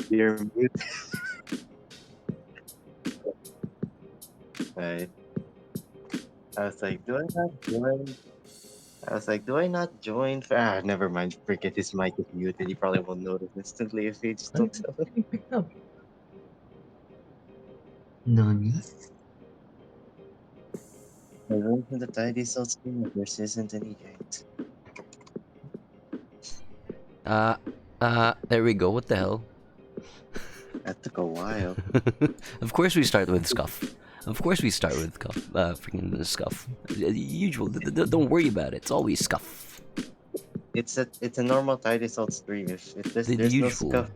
You're mute. Right. I was like, do I not join? I was like, do I not join? Never mind. Forget his mic is muted. He probably won't notice instantly if he just don't tell him. He picked up. Nani? I went to the tidy cell screen. There isn't any gate. There we go. What the hell? That took a while. Of course we start with SCUFF. Of course we start with freaking SCUFF. Usual. Don't worry about it. It's always SCUFF. It's a normal tidy cell stream. If The there's no usual. scuff,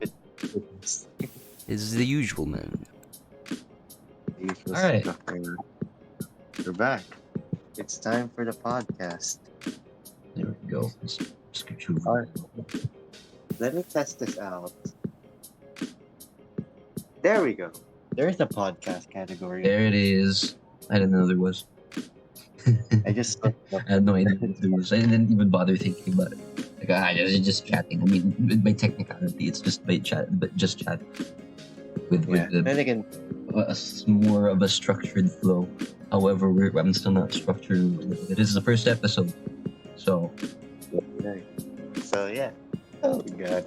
It's the usual, man. usual All right. stuff. We're back. It's time for the podcast. There we go. Let's get you. Alright. Let me test this out. There we go. There's a podcast category. There it is. I didn't know there was. I just looked up. I had no idea what there was. I didn't even bother thinking about it. Like, it's just chatting. I mean, by technicality, it's just by chat, but just chat with Then again, more of a structured flow. However, I'm still not structured. It is the first episode, so yeah. Oh god.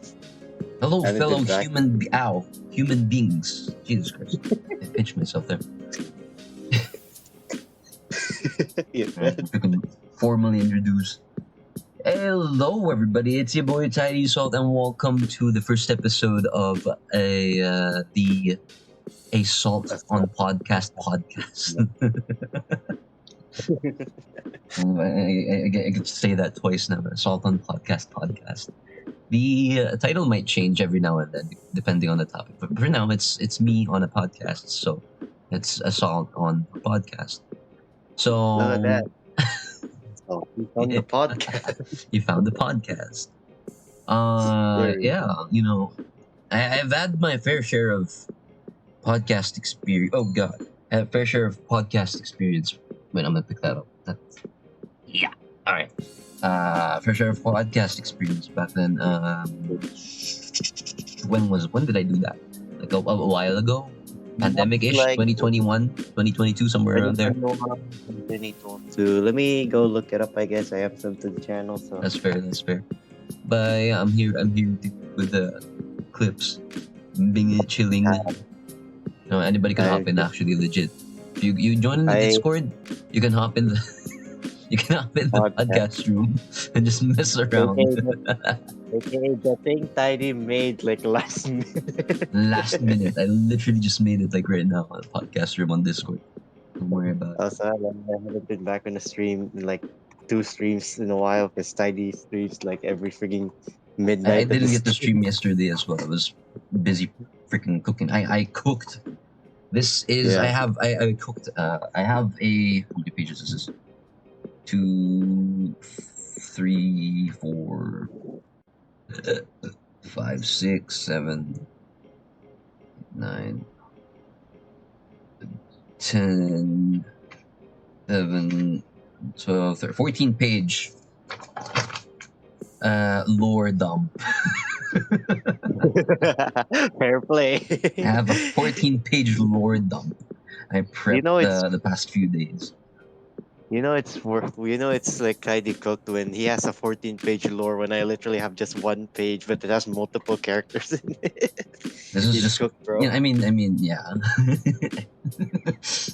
hello, Haven't fellow been back. human beings. Jesus Christ, I pinched myself there. Yeah. Freaking formally introduce. Hello, everybody. It's your boy Tidy Salt, and welcome to the first episode of the Salt on Podcast. I get to say that twice now. Salt on podcast. The title might change every now and then, depending on the topic. But for now, it's me on a podcast, so it's Assault on a podcast. So Look at that. Oh, we found the podcast. you found the podcast. There. Yeah, you know, I've had my fair share of podcast experience. Oh God, I have a fair share of podcast experience. Wait, I'm gonna pick that up. Yeah. All right. Fair share of podcast experience back then. When did I do that? Like a while ago. Pandemic-ish, Like- 2021, 2022, somewhere around there. 2022. Let me go look it up. I guess I have some to the channel. So That's fair. But yeah, I'm here with the clips. Being chilling. You know, anybody can hop in. Actually, legit. If you join the Discord, you can hop in the podcast room and just mess around. Okay, the thing Tidy made like last minute. Last minute, I literally just made it like right now on the podcast room on Discord. Don't worry about it. Also, I haven't been back on the stream in like 2 streams in a while because Tidy streams like every freaking midnight. I didn't get to stream yesterday as well. I was busy freaking cooking. I cooked. This is Yeah. I cooked. I have a how many pages is this? 2, 3, 4, 5, 6, 7, 9, 10, 11, 12, 13, 14 page lore dump. Fair play. I have a 14 page lore dump. I prepped the past few days. It's like Tidy cooked when he has a 14-page lore when I literally have just 1 page, but it has multiple characters in it. This is He's just cooked, bro. Yeah, I mean, yeah.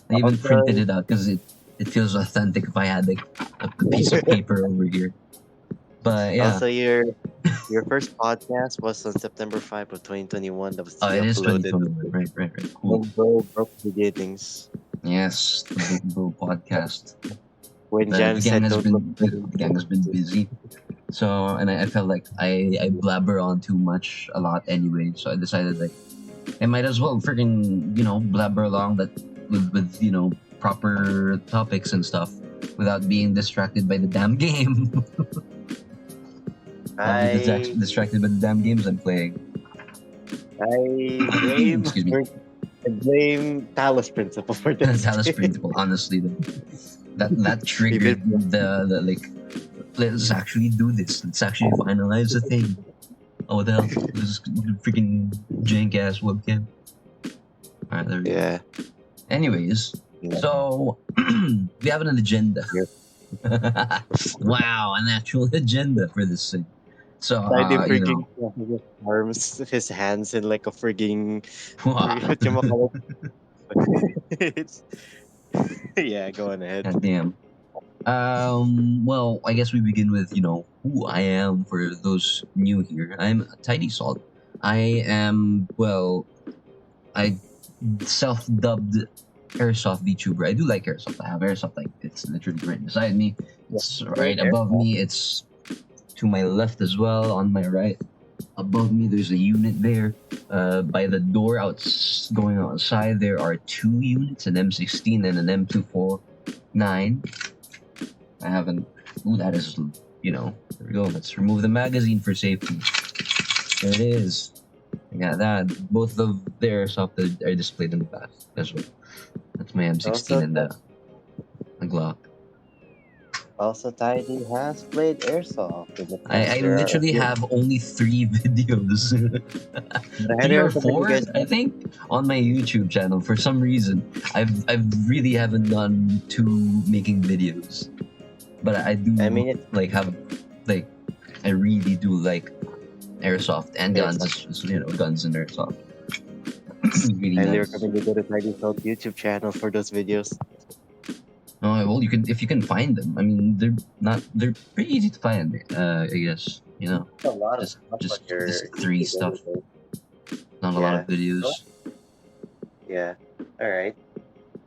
I even printed it out because it feels authentic if I had like a piece of paper over here. But yeah. Also, your first podcast was on September 5 of 2021. That was it is uploaded. 2021. Right. Cool. When Bro broke the beginnings. Yes, the Bro podcast. When The Jam said the gang has been busy. So, and I felt like I blabber on too much a lot anyway. So I decided like I might as well freaking blabber along that with proper topics and stuff without being distracted by the damn game. Distracted by the damn games I'm playing. I blame Excuse me. I blame Talos Principle for this. Talos Principle, honestly, that triggered the like. Let's actually do this. Let's actually finalize the thing. Oh, what the hell? This is freaking jank ass webcam. Alright, there we go. Yeah. Anyways, Yeah. so we have an agenda. Wow, an actual agenda for this thing. So, Tried him freaking crossing his arms, his hands in like a frigging what you call it? It's yeah, go on ahead. God damn. Well, I guess we begin with, who I am for those new here. I'm Tidy Salt. I am, well, I self-dubbed airsoft VTuber. I do like airsoft. I have airsoft, like, it's literally right beside me. It's right above me. It's to my left as well, on my right. Above me, there's a unit there. By the door going outside, there are two units, an M16 and an M249. I haven't. Ooh, that is, there we go. Let's remove the magazine for safety. There it is. I got that. Both of their soft are displayed in the back as well. That's my M16 Also, and the Glock. also Tidy has played airsoft in the past. I There are a literally few. have only 3 videos. But I highly 3 or recommend you 4, guys. I think, on my YouTube channel. For some reason, I've really haven't done to making videos, but I do I mean, like I really do like airsoft and guns. airsoft. It's, guns and airsoft. Really Highly nice. recommend you go to Tidy Salt YouTube channel for those videos. Oh well, if you can find them. I mean, they're pretty easy to find. I guess A lot of just stuff just on your just 3 YouTube stuff. anyway. Not a lot of Yeah. videos. Yeah. All right.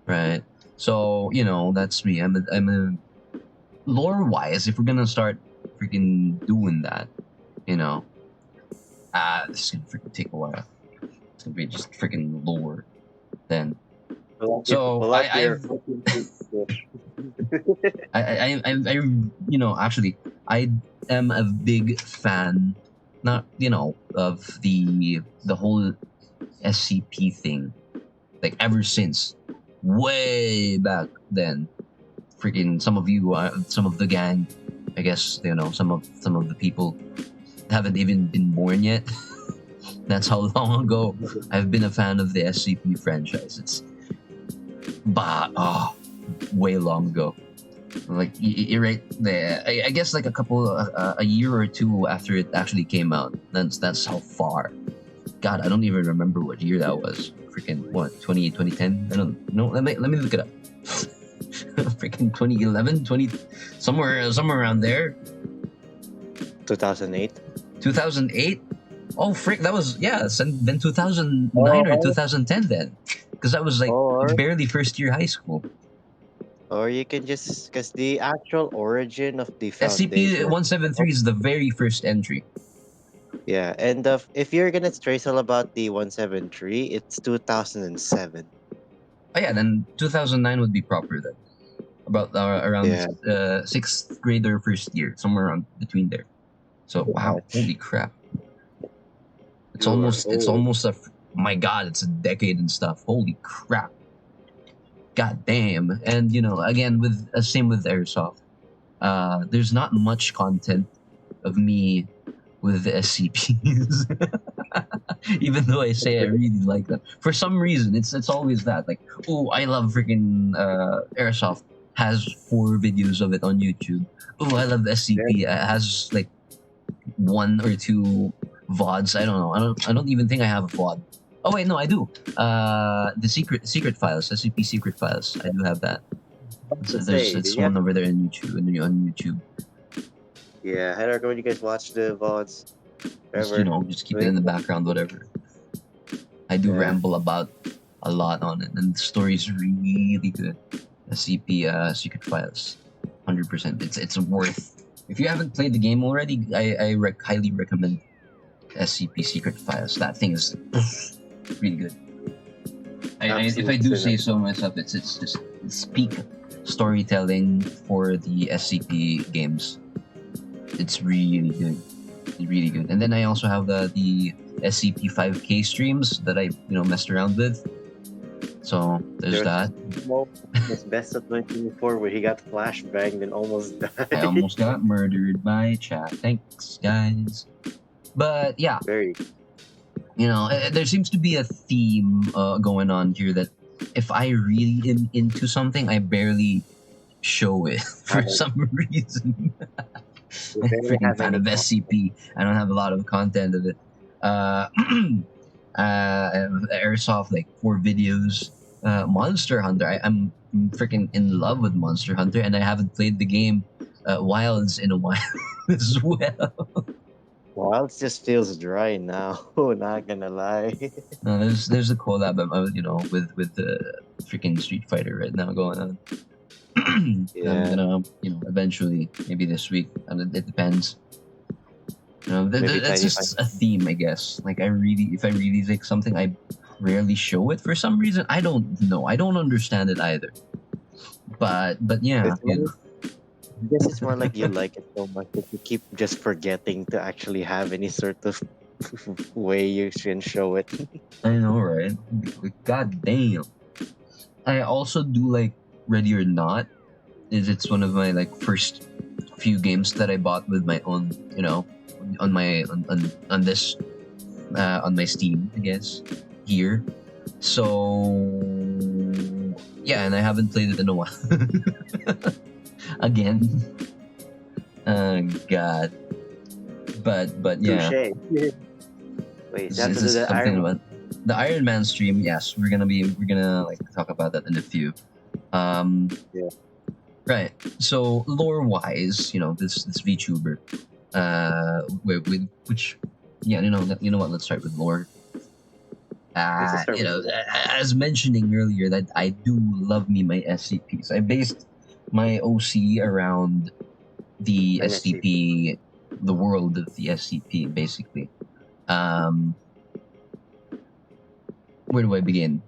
Right. So, that's me. I'm a lore wise, if we're gonna start freaking doing that, this is gonna freaking take a while. It's gonna be just freaking lore then. So Pull out your. actually, I am a big fan, not of the whole SCP thing, like ever since way back then. Freaking some of you, some of the gang, I guess some of the people haven't even been born yet. That's how long ago I've been a fan of the SCP franchise. It's way long ago. Like you're right there. I guess like a year or 2 after it actually came out. That's how far. God, I don't even remember what year that was. Freaking what? 2010? I don't know. Let me look it up. Freaking 2011, somewhere around there. 2008. 2008. Oh frick, that was then 2009 or 2010 then, because that was like Or barely first year high school. you can just because the actual origin of the SCP foundation. 173 is the very first entry. Yeah, and if you're gonna trace all about the 173, it's 2007. Oh yeah, then 2009 would be proper then. About around Yeah. 6th grade or first year, somewhere around between there. So wow, holy crap! It's You are almost my god, it's a decade and stuff. Holy crap! God damn! And again with same with airsoft. There's not much content of me with the SCPs. Even though I say I really like them, for some reason it's always that, like, oh, I love freaking airsoft, has 4 videos of it on YouTube. Oh, I love SCP, has like 1 or 2 VODs. I don't know. I don't even think I have a VOD. Oh wait, no, I do. The secret files, SCP secret files. I do have that. It's one over there on YouTube. Yeah, I recommend you guys watch the VODs. Just keep it in the background, whatever. I do Yeah. ramble about a lot on it, and the story's really good. SCP secret files, 100%. It's worth. If you haven't played the game already, I highly recommend SCP secret files. That thing is really good. If I do say so myself, it's just peak storytelling for the SCP games. It's really good, really good. And then I also have the SCP 5K streams that I messed around with. So there's that. It's best of 2024 where he got flashbanged and almost died. I almost got murdered by chat. Thanks, guys. But yeah, Very. there seems to be a theme going on here that if I really am into something, I barely show it for Have some reason. you I'm a barely freaking have fan any of con- SCP. I don't have a lot of content of it. Uh, Airsoft, like 4 videos. Monster Hunter. I'm freaking in love with Monster Hunter, and I haven't played the game Wilds in a while as well. Wild just feels dry now. Not gonna lie. There's a collab, with the freaking Street Fighter right now going on. I'm Yeah, gonna, eventually, maybe this week, and it depends. maybe That's Tiny Fight. just a theme, I guess. Like if I really like something, I rarely show it for some reason. I don't know. I don't understand it either. But yeah, It's more, I guess it's more like you like it so much that you keep just forgetting to actually have any sort of way you can show it. I know, right? Like, God damn. I also do like Ready or Not. It's one of my like first few games that I bought with my own, on my on this on my Steam, I guess, here. So yeah, and I haven't played it in a while. Again. God. But yeah, Touche. Wait, is that is to do this the something Iron Man? about the Iron Man stream? Yes, we're gonna like talk about that in a few. Um, Yeah. right. So lore wise, this VTuber, which, yeah, what? Let's start with lore. Let's just start with As mentioning earlier, that I do love me my SCPs. I based my OC around the an SCP. SCP, the world of the SCP, basically. Um, where do I begin?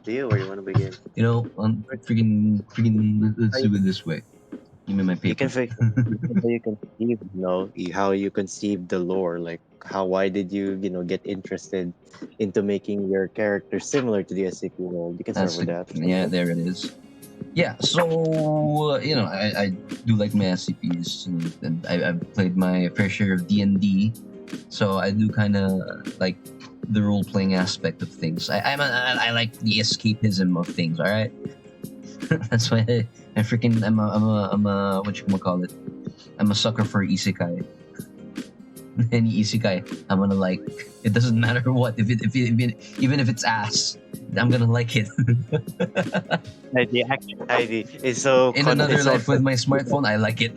Do you, where you want to begin? Freaking, let's do it this way. Give me my You can paper. fix how you conceive, how you conceive the lore. Like, why did you, get interested into making your character similar to the SCP world? You can start with that. Yeah, there it is. Yeah, so I do like my SCPs, and I've played my fair share of D&D, so I do kind of like the role playing aspect of things. I like the escapism of things. All right, that's why I freaking I'm a what you call it? I'm a sucker for isekai. Any isekai, I'm gonna like. It doesn't matter what, even if it's ass, I'm gonna like it. The action ID is so In another it's so life with my smartphone, I like it.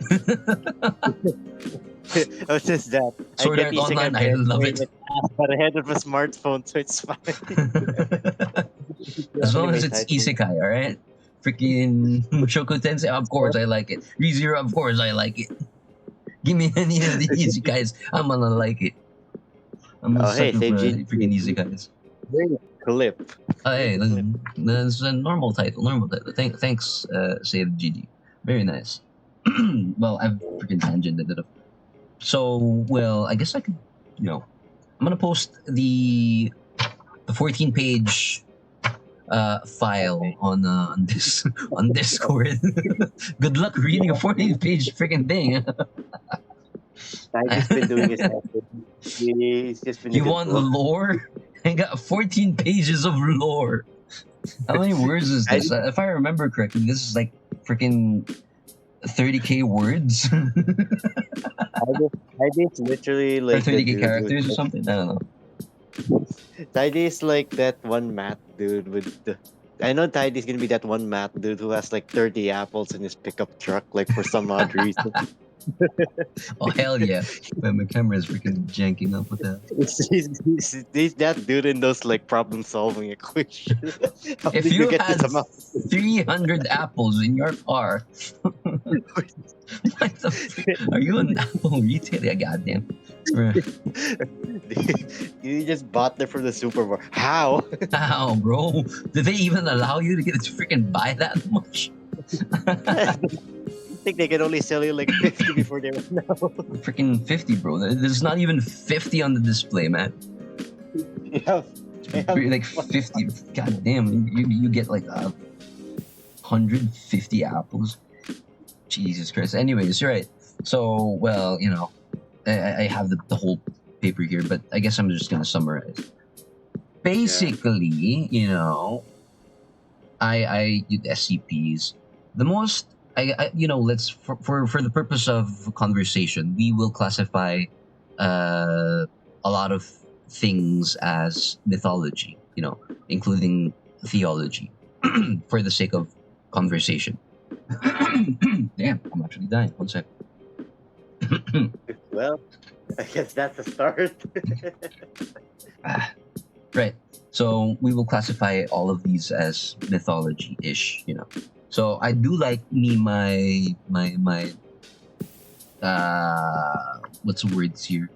oh, just that. I Sword get Art Isekai Online, I love playing it. it but I had it a smartphone, so it's fine. As long as Anime it's title. isekai, alright? Freaking Mushoku Tensei, of course I like it. ReZero, of course I like it. Give me any of the isekais, I'm gonna like it. I'm a Oh, hey, sucker for save G. freaking isekais. Clip. Hey, Clip. that's a normal title, Thanks, Save GG. Very nice. Well, I've freaking tangented it up. So, well, I guess I could, I'm gonna post the 14-page file Okay. on this on Discord. Good luck reading a 14-page freaking thing. I've just been doing his effort. He's just been a You good want book. lore? I got 14 pages of lore. How many words is I this? If I remember correctly, this is like freaking 30k words Tidy's literally or like the 30k dude who characters or something. I don't know. Tidy's like that one math dude with the. I know Tidy's gonna be that one math dude who has like 30 apples in his pickup truck, like for some odd reason. Oh hell yeah! But my camera is freaking janking up with that. He's that dude in those like problem solving equations. How If did you you get this had amount? 300 apples in your car, what the frick? Are you an apple retailer? Goddamn. You just bought them from the supermarket. How? How, bro? Did they even allow you to get to freaking buy that much? I think they can only sell you like 50 before they run out. Freaking 50, bro. There's not even 50 on the display, man. Yeah. Like 50. God damn. You get like 150 apples. Jesus Christ. Anyways, you're right. So, well, I have the whole paper here, but I guess I'm just gonna summarize. Yeah. Basically, I use SCPs. The most let's for the purpose of conversation, we will classify a lot of things as mythology, including theology, for the sake of conversation. Damn, I'm actually dying. One sec. Well, I guess that's a start. Ah, right. So we will classify all of these as mythology-ish. So I do like me my what's the words here?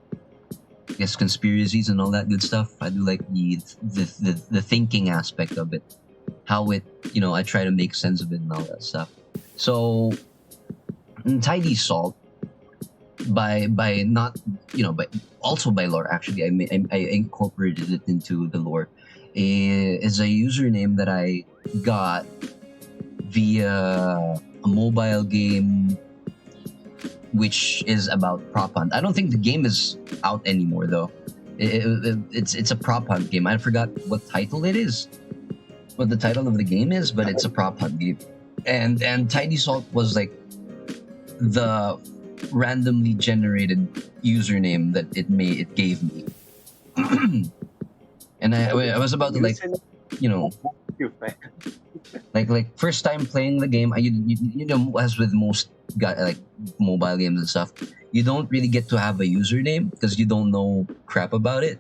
I guess conspiracies and all that good stuff. I do like the thinking aspect of it. How it, I try to make sense of it and all that stuff. So Tidy Salt, by not, but also by lore, actually I incorporated it into the lore, is a username that I got via a mobile game which is about prop hunt. I don't think the game is out anymore though. It's a prop hunt game. I forgot what title it is, what the title of the game is, but it's a prop hunt game. And Tidy Salt was like the randomly generated username that it gave me. And I was about to, like, you know like first time playing the game. As with most like mobile games and stuff, you don't really get to have a username because you don't know crap about it.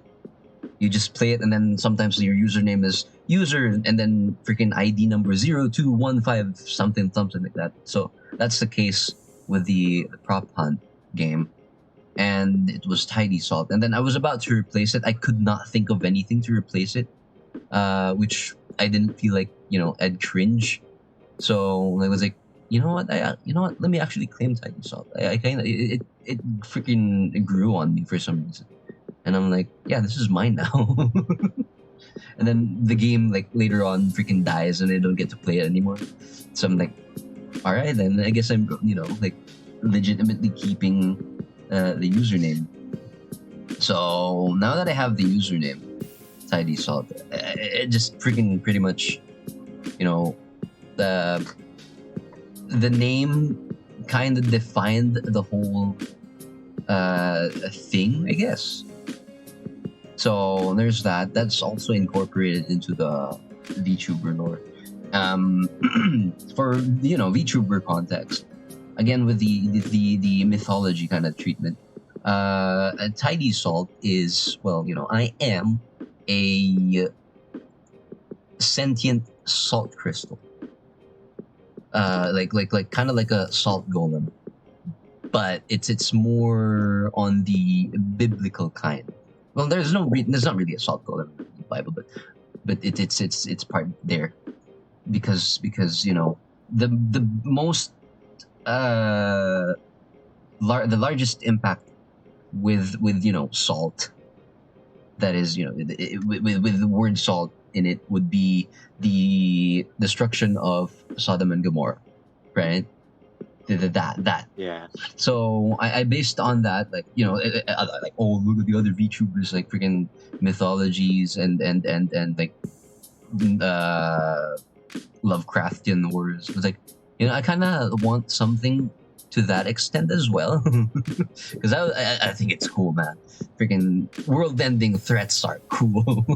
You just play it, and then sometimes your username is user and then freaking ID number 0215 something like that. So that's the case with the prop hunt game, and it was Tidy Salt. And then I was about to replace it. I could not think of anything to replace it, which I didn't feel like, I'd cringe. So I was like, let me actually claim Tidy Salt. I kind of it freaking grew on me for some reason, and I'm like, yeah, this is mine now. And then the game, like, later on freaking dies and I don't get to play it anymore. So I'm like, all right, then I guess I'm, like, legitimately keeping the username. So now that I have the username, Tidy Salt, it just freaking pretty much, the name kind of defined the whole thing, I guess. So there's that. That's also incorporated into the VTuber lore. For VTuber context, again with the mythology kind of treatment. A Tidy Salt is, well, I am a sentient salt crystal. Like kind of like a salt golem, but it's more on the biblical kind. Well, there's not really a salt golem in the Bible, but it's part there because the most the largest impact with salt, that is, with the word salt in it, would be the destruction of Sodom and Gomorrah, right? That. Yeah. So I based on that, like, like, oh, look at the other VTubers, like freaking mythologies and like uh Lovecraftian words. It's like, I kind of want something to that extent as well, because I think it's cool, man. Freaking world-ending threats are cool.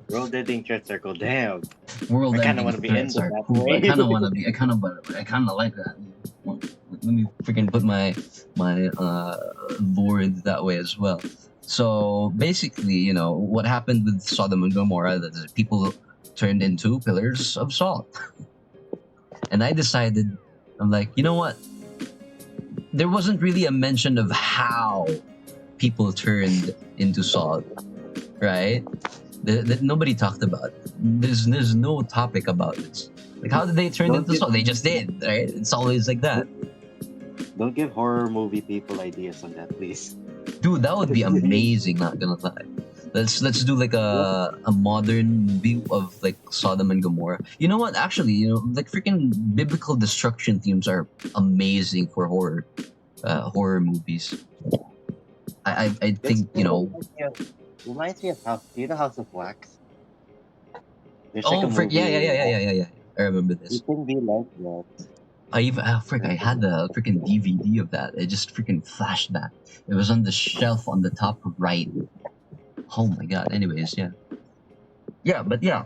World ending threat circle. Damn. I kind of World-ending want to be threats ended are that cool. way. I kind of want to be. I kind of like that. Let me freaking put my lord that way as well. So basically, what happened with Sodom and Gomorrah, that the people turned into pillars of salt. And I decided, I'm like, you know what? There wasn't really a mention of how people turned into salt, right? That nobody talked about. There's no topic about this. Like, how did they turn Don't into give salt? They just did, right? It's always like that. don't give horror movie people ideas on that, please. Dude, that would be amazing, not gonna lie. Let's do like a modern movie of like Sodom and Gomorrah. You know what? Actually, like freaking biblical destruction themes are amazing for horror. horror movies. I This think, reminds me of House. Do you know House of Wax? There's like a oh frick, yeah, yeah, movie. yeah, yeah, yeah, yeah, yeah. I remember this. It can be like that. I had the freaking DVD of that. It just freaking flashed back. It was on the shelf on the top right. Oh my god. Anyways, yeah, yeah, but yeah,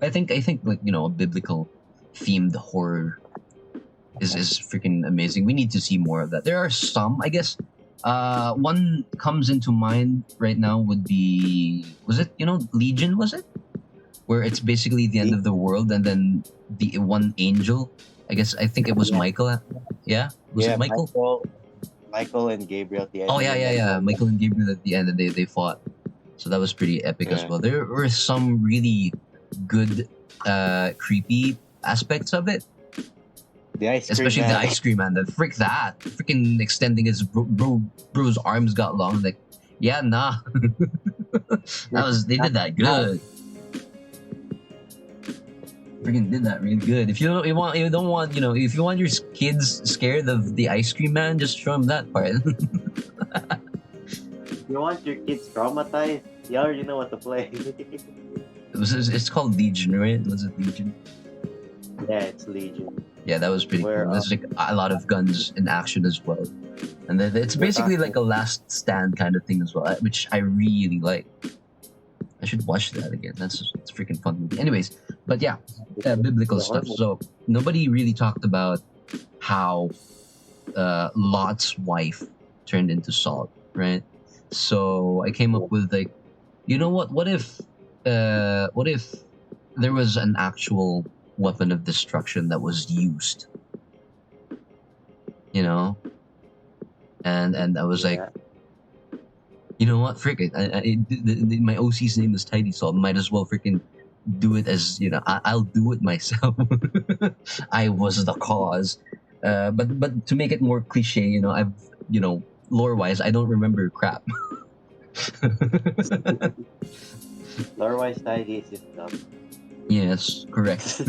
I think like a biblical themed horror is freaking amazing. We need to see more of that. There are some, I guess. One comes into mind right now would be, was it Legion? Was it, where it's basically the end The, of the world and then the one angel? I think it was yeah, Michael. Yeah, was it yeah, Michael? Michael and Gabriel at the end, Oh and yeah, then yeah, that yeah. one. Michael and Gabriel at the end, and they fought. So that was pretty epic as Yeah, well. There were some really good, creepy aspects of it, the ice cream especially the man. ice cream man. That freaking extending his bro's arms got long. Like, yeah, nah, they did that How? good. Freaking did that really good. If you don't want, if you want your kids scared of the ice cream man, just show them that part. You want your kids traumatized? You already know what to play. It's called Legion, right? Was it Legion? Yeah, it's Legion. Yeah, that was pretty Where cool. There's like a lot of guns in action as well, and then it's we're basically talking. like a last stand kind of thing as well, which I really like. I should watch that again. It's a freaking fun movie. Anyways, but yeah, biblical The stuff. hormone. So nobody really talked about how Lot's wife turned into salt, right? So I came up with like, you know what? What if there was an actual weapon of destruction that was used, you know? And I was like, Yeah. you know what? Frick it. My OC's name is Tidy Salt. Might as well freaking do it as I'll do it myself. I was the cause. But to make it more cliche, I've lore wise, I don't remember crap. Lore-wise tidy is just dumb. Yes, correct.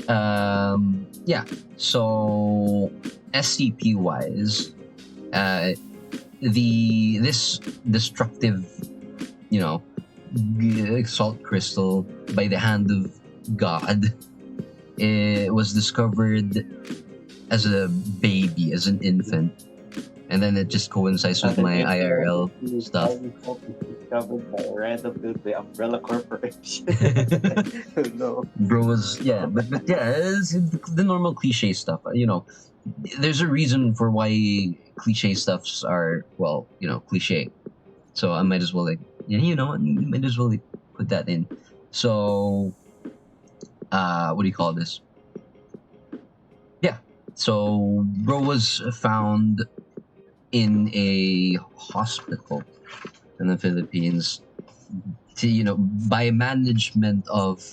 Yeah. So SCP wise, uh, this destructive, you know, salt crystal by the hand of God, it was discovered as a baby, as an infant, and then it just coincides with As an my influence, IRL stuff. discovered by a random dude by Umbrella Corporation. No. Bro was, yeah, but yeah, it's the normal cliche stuff. There's a reason for why cliche stuffs are, well, cliche. So I might as well like, yeah, might as well like put that in. So what do you call this? Yeah. So bro was found in a hospital in the Philippines, by management of,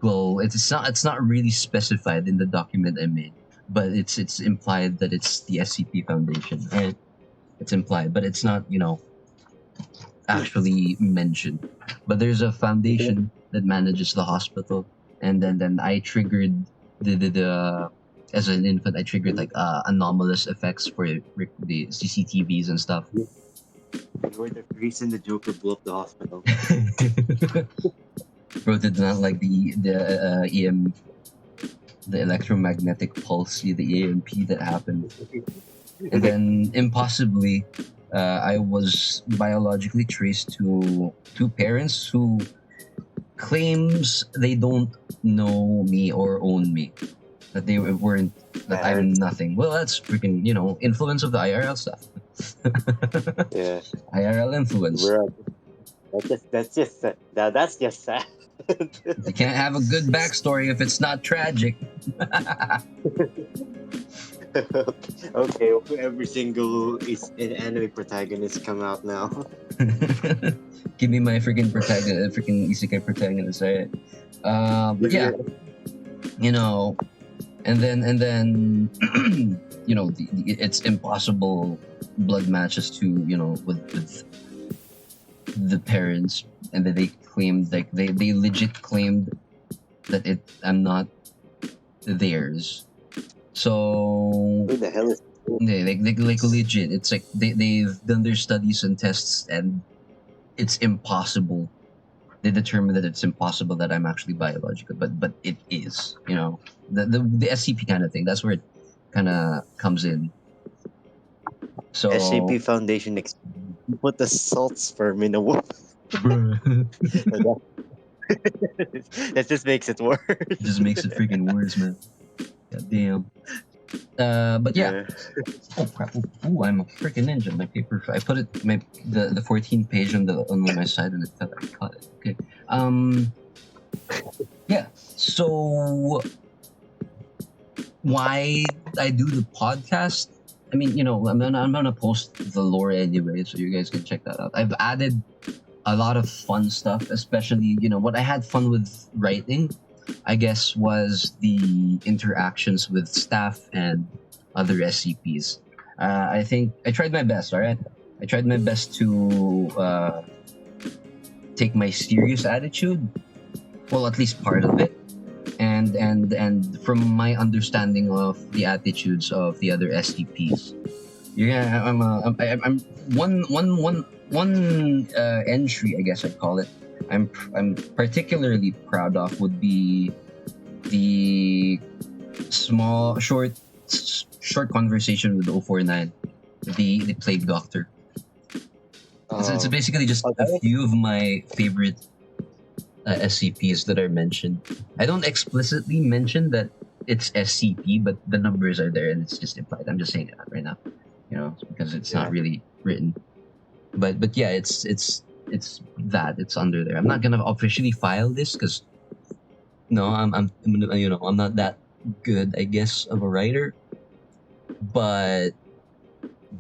well, it's not really specified in the document I made, but it's implied that it's the SCP Foundation, right? It's implied, but it's not, actually mentioned. But there's a foundation that manages the hospital, and then I triggered the as an infant, I triggered like anomalous effects for the CCTVs and stuff. You were the reason the Joker blew up the hospital. Bro did not like the electromagnetic pulse, the EMP that happened. And then impossibly, I was biologically traced to two parents who claims they don't know me or own me, that they weren't, that I'm Parents. nothing. Well, that's freaking influence of the IRL stuff. Yeah. IRL influence. Bro, that's just sad. You can't have a good backstory if it's not tragic. Okay, every single is an anime protagonist come out now. Give me my freaking protagonist, freaking isekai protagonist, right? But yeah, and then it's impossible blood matches to with the parents, and that they claimed, like they legit claimed that I'm not theirs. So Who the hell is like legit, it's like they've done their studies and tests, and it's impossible. They determined that it's impossible that I'm actually biological, but it is. You know, the SCP kind of thing. That's where it kind of comes in. SCP So, Foundation You put the salt sperm in a woman. bruh, that that just makes it just worse. makes it freaking worse, man. God damn. But yeah. Yeah. Oh crap! Ooh, I'm a freaking ninja. My paper. I put it the 14 page on my side, and it fell. I caught it. Okay. Um. Yeah. So why I do the podcast? I mean, I'm gonna post the lore anyway, so you guys can check that out. I've added a lot of fun stuff, especially what I had fun with writing, I guess, was the interactions with staff and other SCPs. I think I tried my best. All right, I tried my best to take my serious attitude, well, at least part of it, and from my understanding of the attitudes of the other SCPs. Yeah, I'm one entry, I guess I'd call it. I'm particularly proud of would be the short conversation with 049, the plague doctor. It's Oh, basically just oh, a that was, few of my favorite SCPs that are mentioned. I don't explicitly mention that it's SCP, but the numbers are there and it's just implied. I'm just saying that right now, because it's not yeah. really written. But yeah, it's that it's under there. I'm not gonna officially file this because no, I'm not that good, I guess, of a writer. But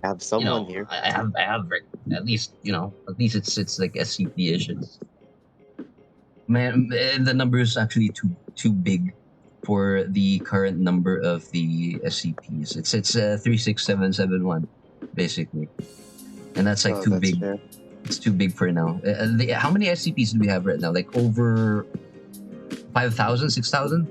Have someone here. I have at least it's like SCP ish. Man, the number is actually too big for the current number of the SCPs. It's 36771 basically, and that's like Oh, too that's big. fair. It's too big for now. How many SCPs do we have right now? Like over 5,000, 6,000,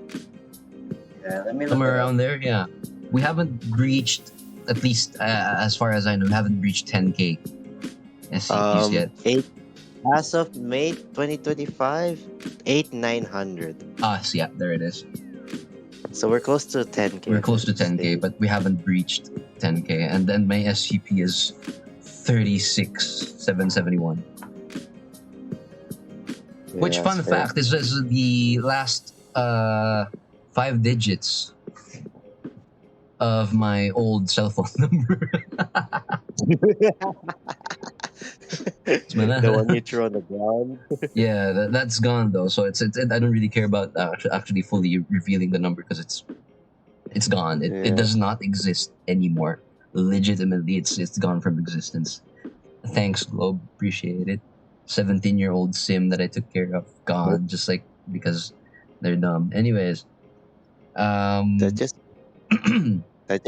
Yeah, let me look somewhere it up. around there. Yeah, we haven't reached, at least as far as I know, we haven't reached 10K SCPs yet. Eight as of May 2025, 900. Yeah, there it is. So we're close to We're 10K close to then. 10K, Still. but we haven't reached 10K. And then my SCP is 36,771. Yeah, Which, that's fun fair. fact, is the last 5 digits of my old cell phone number. The one you threw on the ground. Yeah, that's gone though. So I don't really care about actually fully revealing the number because it's gone. It Yeah. does not exist anymore. Legitimately, it's gone from existence. Thanks, Globe. Appreciate it. 17-year-old sim that I took care of gone, just like because they're dumb. Anyways, That um, just that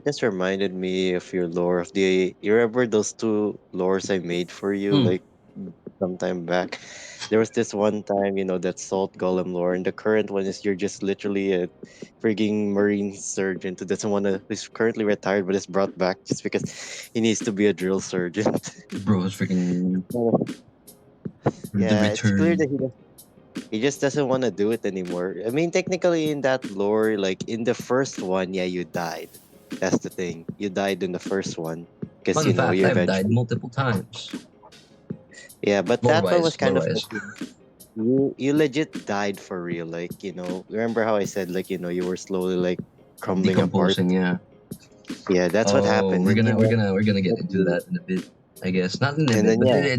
just reminded me of your lore of the you remember those two lores I made for you mm, like sometime back. There was this one time, that salt golem lore, and the current one is you're just literally a freaking marine surgeon who doesn't want to who's currently retired but is brought back just because he needs to be a drill surgeon. bro, is freaking the Yeah, it's clear return. that he just doesn't want to do it anymore. I mean, technically, in that lore, like in the first one, yeah, you died. That's the thing. You died in the first one because Fun fact: you I've died eventually. multiple times. Yeah, but Lore that one wise, was lore kind of wise. okay. You legit died for real. Like remember how I said like you were slowly like crumbling apart. Decomposing. Yeah. Yeah, that's what Oh, happened. we're And gonna we're gonna we're gonna get into that in a bit. I guess not in a and bit, then but yeah,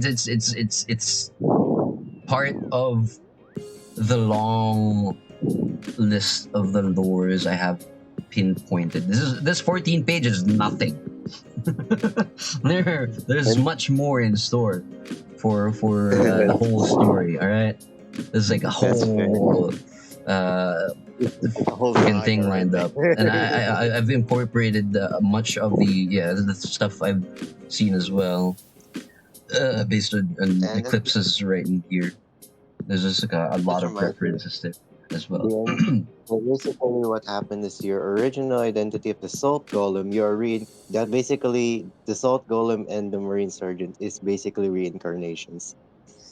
it's part of the long list of the lures I have pinpointed. This 14 pages is nothing. There's and much more in store for the whole story. All right, there's like a that's fair. whole uh, It's a whole freaking saga thing right lined up, there. and I've incorporated much of the stuff I've seen as well, based on and eclipses right in here. There's just like a this lot of reminds me. references there. as well. Then, so basically, what happened is your original identity of the Salt Golem. That basically the Salt Golem and the Marine Sergeant is basically reincarnations.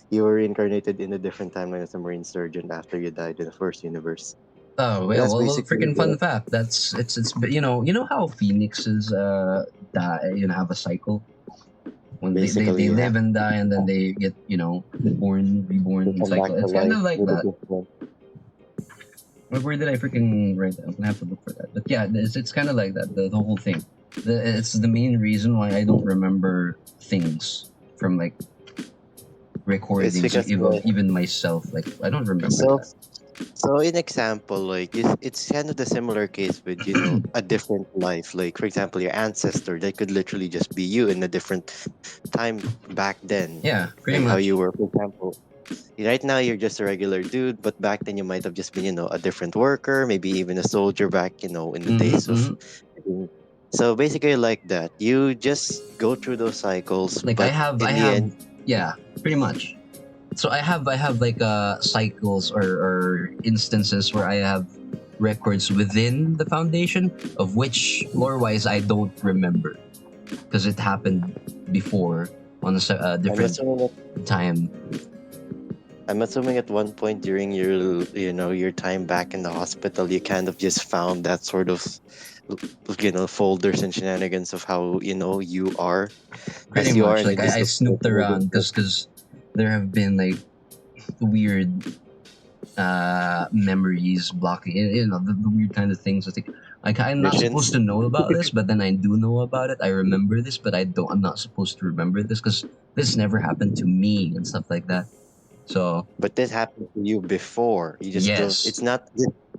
You were reincarnated in a different timeline as a Marine Sergeant after you died in the first universe. Oh And yeah, that's well, basically freaking the fun fact. That's it's you know how phoenixes die, have a cycle when they basically yeah. live and die and then they get born, reborn You and come back cycle. to It's kind life of like with a that. different. Where did I freaking write that? I'm gonna have to look for that. But yeah, it's kind of like that. The whole thing. It's the main reason why I don't remember things from like It's recordings or because like even myself. Like I don't remember so that. so in example like it's kind of the similar case with a different life. Like for example, your ancestor, they could literally just be you in a different time back then. Yeah, pretty Like how you much. were, for example, right now you're just a regular dude, but back then you might have just been, a different worker, maybe even a soldier back, in the Mm-hmm, days of. mm-hmm. So basically, like that, you just go through those cycles, Like but I in the have, end, yeah, pretty much. So I have like cycles or instances where I have records within the foundation of which lore wise I don't remember because it happened before on a I'm different assuming that time. I'm assuming at one point during your time back in the hospital, you kind of just found that sort of folders and shenanigans of how you are Pretty as you are, much and you like just I look for snooped it. around because there have been like weird memories blocking the weird kind of things. I think like I'm not supposed Visions. to know about this, but then I do know about it. I remember this, but I'm not supposed to remember this because this never happened to me and stuff like that. So But this happened to you before. You just don't. yes, It's not.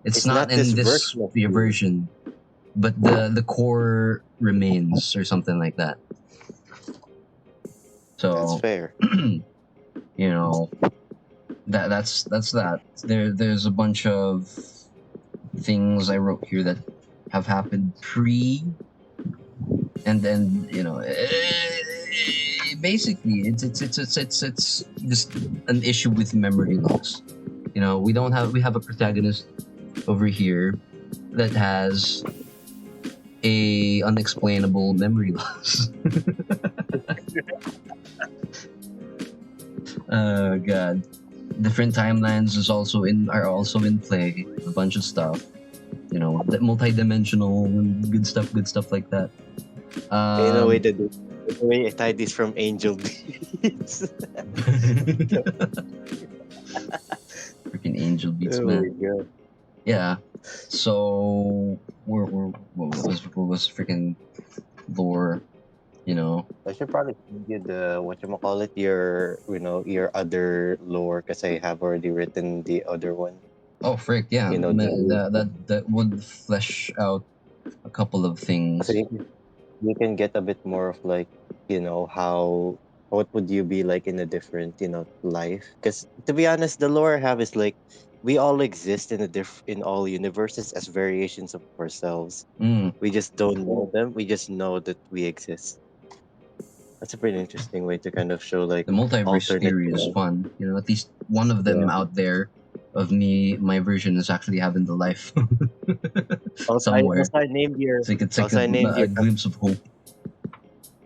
it's It's not not this in version this of you. version, but the core remains or something like that. That's So fair. you know that's that. There's a bunch of things I wrote here that have happened pre, and then basically it's just an issue with memory loss. We have a protagonist over here that has a unexplainable memory loss. Oh god. Different timelines are also in play. A bunch of stuff. The multi-dimensional good stuff like that. In a way Um, that the way I tied this from Angel Beats. freaking Angel Beats, Oh my man. god. Yeah. So what was freaking lore? You know. I should probably send you the what you call it, your other lore, because I have already written the other one. Oh frick, yeah. The That would flesh out a couple of so things. you can get a bit more of like how what would you be like in a different life, because to be honest, the lore I have is like we all exist in all universes as variations of ourselves. Mm. We just don't know them, we just know that we exist. That's a pretty interesting way to kind of show like The multiverse alternate theory is life. fun. At least one of them Yeah. out there of me, my version is actually having the life Also, somewhere. I named your It's like also I named a glimpse of hope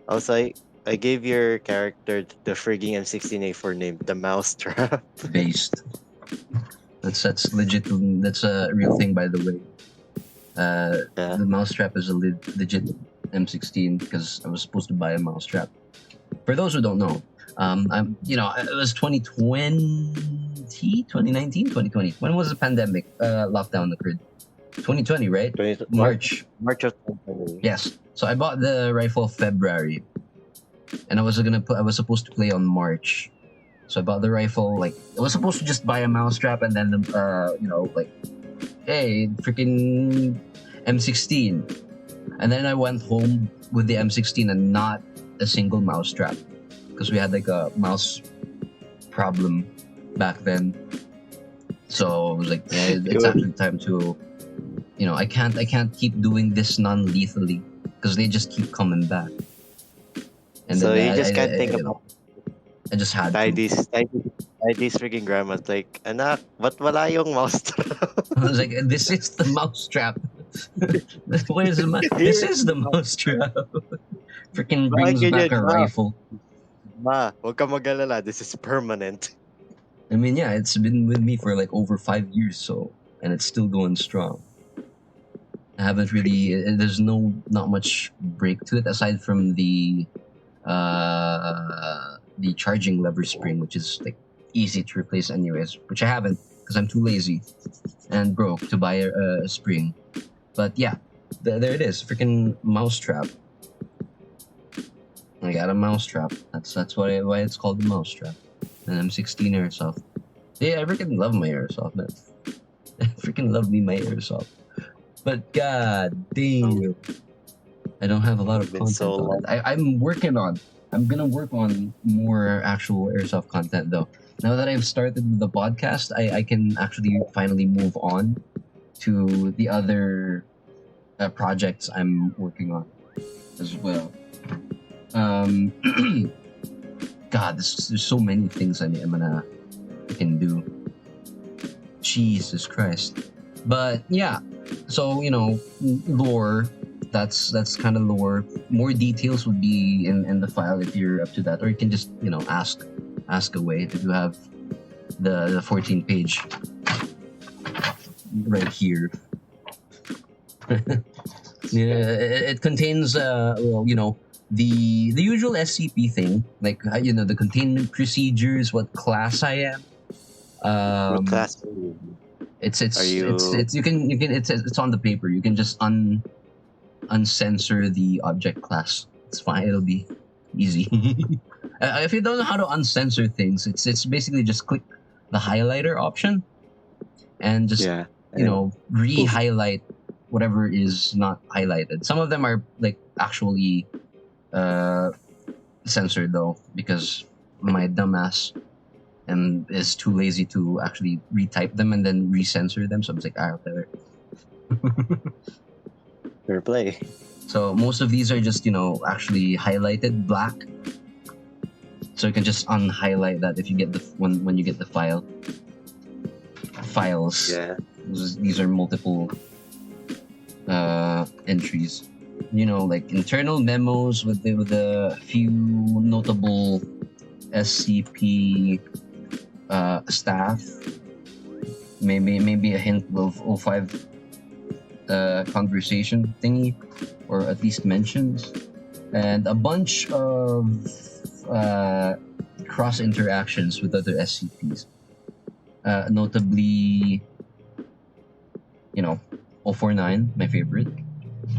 also I gave your character the frigging M16A4 name, the Mousetrap. based. That's legit. That's a real thing, by the way. Yeah. The mousetrap is a legit M16 because I was supposed to buy a mousetrap. For those who don't know, it was 2020, 2019, 2020. When was the pandemic lockdown occurred? 2020, right? 20, March. March of 2020. Yes. So I bought the rifle February, and I was supposed to play on March. So I bought the rifle. Like I was supposed to just buy a mousetrap and then like, hey, freaking M16. And then I went home with the M16 and not a single mousetrap because we had like a mouse problem back then. So I was like, yeah, It it's was, actually time to, I can't keep doing this non-lethally because they just keep coming back. And so then you just can't think about I just had Tie to. these, tie these, tie these freaking grandmas like, anak, ba't wala yung mousetrap? I was like, this is the mousetrap. Where's the Here this is is the the mousetrap. Freaking bakit brings back ganyan, a ma? rifle. Huwag ka mag-alala. This is permanent. I mean, yeah, it's been with me for like over 5 years, so and it's still going strong. I haven't really. There's not much break to it aside from the charging lever spring, which is like easy to replace anyways, which I haven't because I'm too lazy and broke to buy a spring. But yeah, there it is, freaking mousetrap. I got a mousetrap. That's why it's called the mousetrap. And I'm 16 airsoft. Yeah, I freaking love my airsoft, man. I freaking love me my airsoft. But god damn, I don't have a lot It's of been so content on it. long. I'm working on. I'm gonna work on more actual airsoft content though. Now that I've started with the podcast, I can actually finally move on to the other projects I'm working on as well. Um, God, there's so many things I can do. Jesus Christ. But yeah, so lore. That's kind of lore. More details would be in the file if you're up to that, or you can just ask away if you have the 14 page right here. Yeah, it contains the usual SCP thing, like the containment procedures, what class I am. What Um, class are you? Are you... it's you can it's on the paper. You can just uncensor the object class. It's fine. It'll be easy. If you don't know how to uncensor things, it's basically just click the highlighter option and just Yeah. And poof. re-highlight whatever is not highlighted. Some of them are like actually censored though, because my dumbass is too lazy to actually retype them and then recensor them. So I'm like, whatever. Fair play. So most of these are just actually highlighted black. So you can just unhighlight that if you get when you get the files. Yeah. These are multiple entries. Like internal memos with a few notable SCP staff. Maybe a hint of O5 conversation thingy, or at least mentions, and a bunch of cross interactions with other SCPs. Notably, 049, my favorite.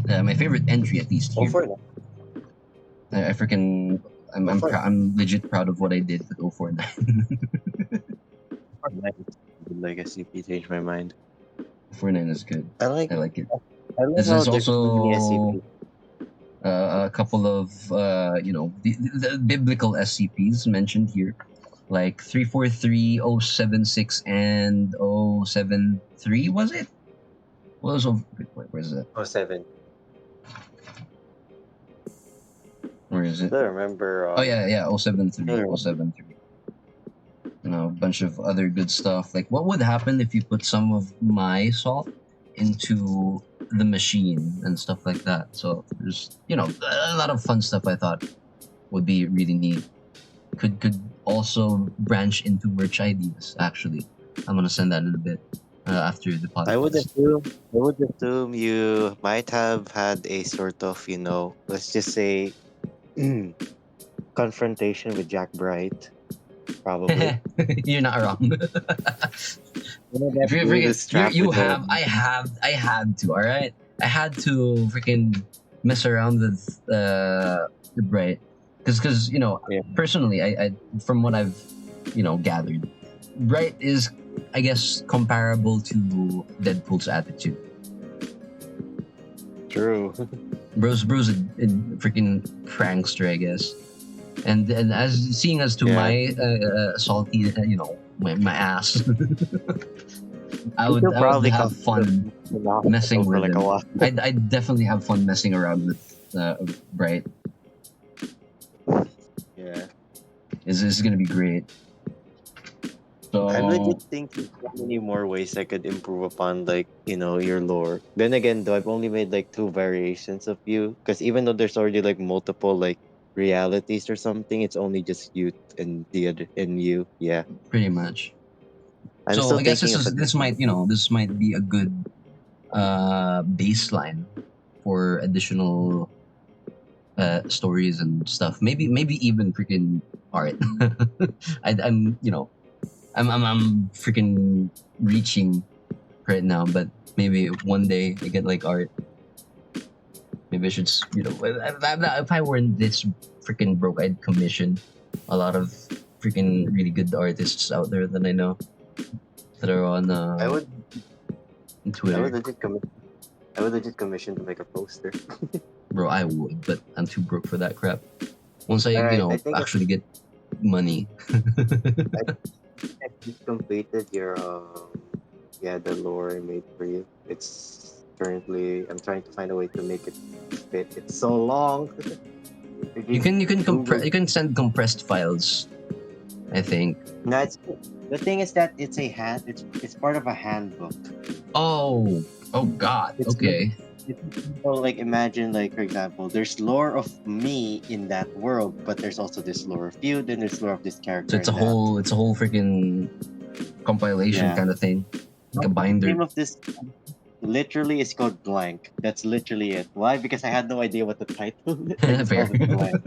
My favorite entry, at least here. For now. I freaking I'm legit proud of what I did with 049. Like SCP changed my mind. 049 is good. I like it. I like This how is there's so many also SCP. a couple of the biblical SCPs mentioned here, like 343, 076, and 073. Was it? What was where's that? 07. Where is it? I remember. Oh yeah, 073, Yeah. 073. A bunch of other good stuff. Like, what would happen if you put some of my salt into the machine and stuff like that? So there's a lot of fun stuff I thought would be really neat. Could also branch into merch ideas. Actually, I'm gonna send that in a bit after the podcast. I would assume you might have had a sort of, let's just say, confrontation with Jack Bright. Probably. You're not wrong. If you freaking you have I had to, all right. I had to freaking mess around with the Bright, because Yeah. personally, I from what I've gathered, Bright is, I guess, comparable to Deadpool's attitude. True. Bro's a freaking prankster, I guess. And as seeing as to my salty, my ass, I would probably have fun messing with like him. a while. I'd definitely have fun messing around with Bright. Yeah. is gonna be great. I'm legit So thinking so many more ways I could improve upon, like, your lore. Then again, though, I've only made like two variations of you, because even though there's already like multiple like realities or something, it's only just you and the other and you. Yeah, pretty much. I'm So still I guess thinking of a this might this might be a good baseline for additional stories and stuff. Maybe even freaking art. I'm I'm freaking reaching right now, but maybe one day I get like art. Maybe I should if I weren't this freaking broke, I'd commission a lot of freaking really good artists out there that I know that are I would on I would Twitter. legit commission I would legit commission to make a poster. Bro, I would, but I'm too broke for that crap. Once I All right, I think actually get money. I think you completed your yeah, the lore I made for you. It's currently I'm trying to find a way to make it fit. It's so long. Freaking Google. You can send compressed files. I think. No, it's the thing is that it's a hand. It's part of a handbook. Oh, oh God. It's like Okay. it's like imagine like for example, there's lore of me in that world, but there's also this lore of you. Then there's lore of this So character in that. it's a whole freaking compilation Yeah. kind of thing, like a The binder. name of this literally is called blank. That's literally it. Why? Because I had no idea what the title is. I just Fair. called it blank.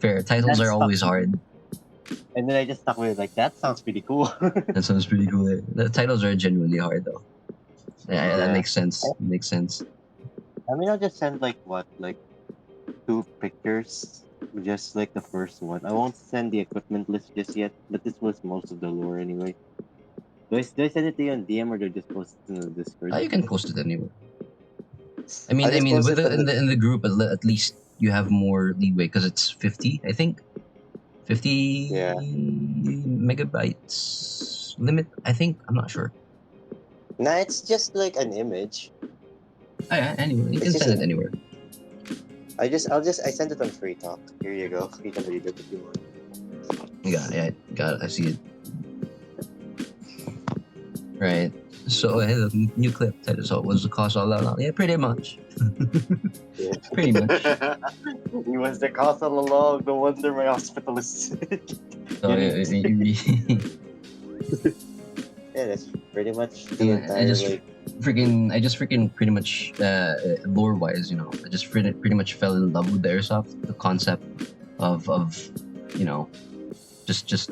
Fair. Titles That are stuck. always hard. And then I just stuck with it. Like that sounds pretty cool. That sounds pretty cool. The titles are genuinely hard though. Yeah, that Yeah. makes sense. Makes sense. I mean, I'll just send like what, like two pictures, just like the first one. I won't send the equipment list just yet, but this was most of the lore anyway. Do I send it to you on DM or do I just post it in the Discord? You can post it anywhere. I'll I just mean, post with it on the. in the group, at least you have more leeway because it's 50. I think 50 Yeah. megabytes limit. I think I'm not sure. Nah, it's just like an image. Oh, yeah, anyway, you It's can just send it an. anywhere. I send it on Free Talk. Here you go. You can read it if you want. Yeah, got it. I see it. Right. So the new clip title. So was the cost all out? Yeah, pretty much. Yeah. Pretty much. He was the cause all along. No wonder my hospital is So getting. Yeah, that's pretty much the I entire just like. I just freaking pretty much lore wise, I just pretty much fell in love with the airsoft, the concept of just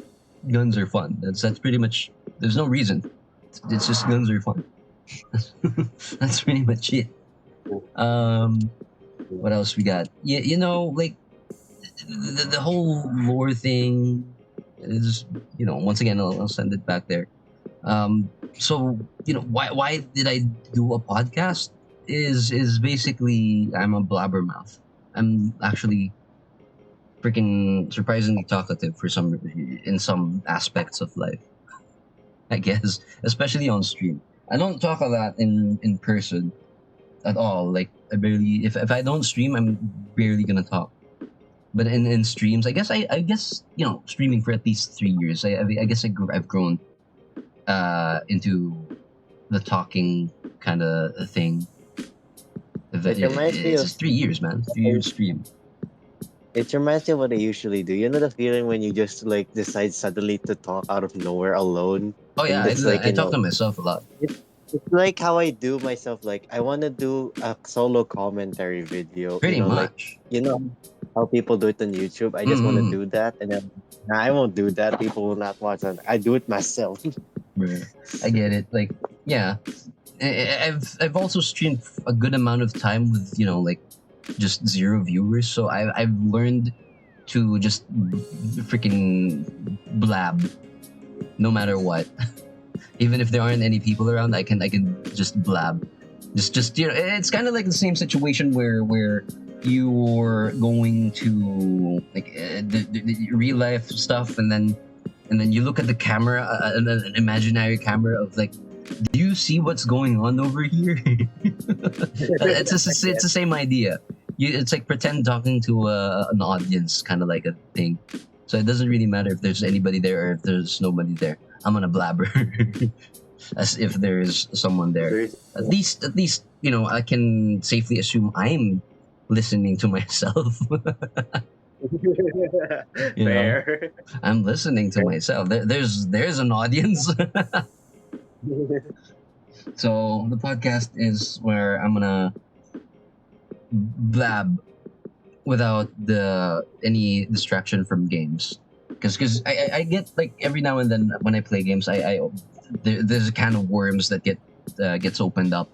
guns are fun. That's pretty much. There's no reason. It's just guns are fun. That's pretty much it. What else we got? Yeah, like the whole lore thing is, once again, I'll send it back there. So why did I do a podcast? Is basically I'm a blabbermouth. I'm actually freaking surprisingly talkative for some in some aspects of life. I guess, especially on stream. I don't talk a lot in person at all. Like I barely, if I don't stream, I'm barely gonna talk. But in streams, I guess streaming for at least 3 years. I guess I've grown into the talking kind of thing. It reminds me It's of. just 3 years, man. 3 years stream. It reminds me of what I usually do. You know the feeling when you just like decide suddenly to talk out of nowhere alone, Oh yeah, and I it's do that. like I talk to myself a lot. it's like how I do myself. Like I want to do a solo commentary video. Pretty Like much. you know how people do it on YouTube. I just want to Mm-hmm. do that, and then nah, I won't do that. People will not watch it. I do it myself. I get it. Like, yeah, I've also streamed a good amount of time with like just zero viewers. So I've learned to just freaking blab no matter what. Even if there aren't any people around, I can just blab. Just it's kind of like the same situation where you're going to like the real life stuff, and then you look at the camera, an imaginary camera of like, do you see what's going on over here? It's the same idea. It's like pretend talking to an audience, kind of like a thing. So it doesn't really matter if there's anybody there or if there's nobody there. I'm gonna blabber as if there is someone there. There's At least I can safely assume I'm listening to myself. you know, fair. I'm listening to myself. There's an audience. So the podcast is where I'm gonna blab without the any distraction from games. Because I get like every now and then when I play games, there's a can of worms that gets opened up,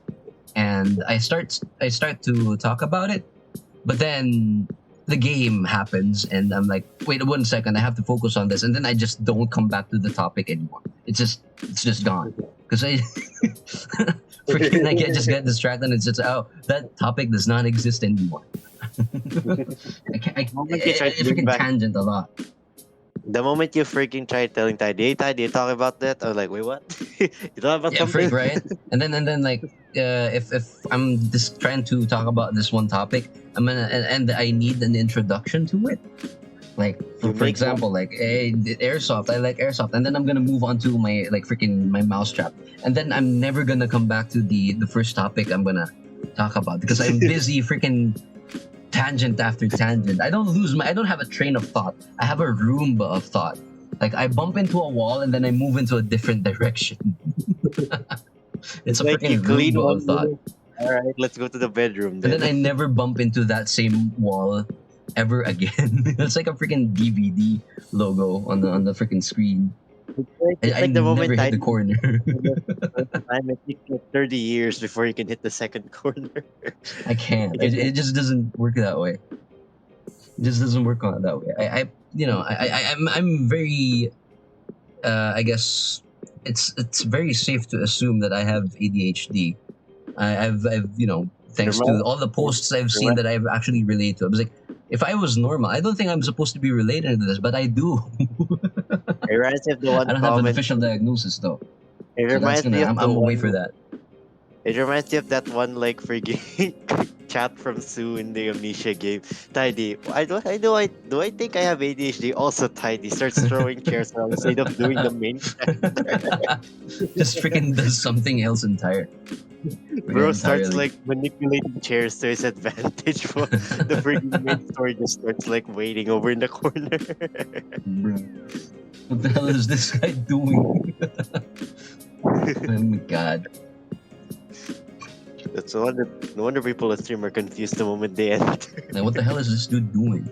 and I start to talk about it, but then the game happens, and I'm like, wait 1 second, I have to focus on this, and then I just don't come back to the topic anymore. It's just gone because I freaking just get distracted, and it's just that topic does not exist anymore. The moment you try I to bring freaking back, tangent a lot. the moment you freaking try telling Tidy, hey Tidy, you talk about that? I was like, wait, what? You talk about Yeah, freak, something? right? And then like if I'm just trying to talk about this one topic, and I need an introduction to it. Like You for make one. example, like airsoft. I like airsoft, and then I'm gonna move on to my like freaking my mousetrap, and then I'm never gonna come back to the first topic I'm gonna talk about because I'm busy freaking tangent after tangent. I don't have a train of thought. I have a Roomba of thought. Like I bump into a wall and then I move into a different direction. It's It's a like you freaking clean Roomba one of thought. room. All right, let's go to the bedroom And then then. I never bump into that same wall ever again. It's like a freaking DVD logo on the freaking screen. It's I like the never moment hit the Tidy corner. the first time, it takes like 30 years before you can hit the second corner. I can't. You can It just doesn't work that way. It just doesn't work on that way. I'm very I guess it's very safe to assume that I have ADHD. I've thanks to remind, all the posts I've seen remind, that I've actually related to. I was like, if I was normal, I don't think I'm supposed to be related to this, but I do. it reminds me of the I one don't have an comment. official diagnosis though, It so that's reminds gonna. me of the I'm away for one. that. It reminds me of that one like freaking chat from Sue in the Amnesia game. Tidy, do I think I have ADHD? Also, Tidy starts throwing chairs around instead of doing the main. Just freaking does something else freaking Bro starts entirely. like manipulating chairs to his advantage. For the freaking main story just starts like waiting over in the corner. Bruh. What the hell is this guy doing? Oh my god. That's no wonder people at stream are confused the moment they enter. Like, what the hell is this dude doing?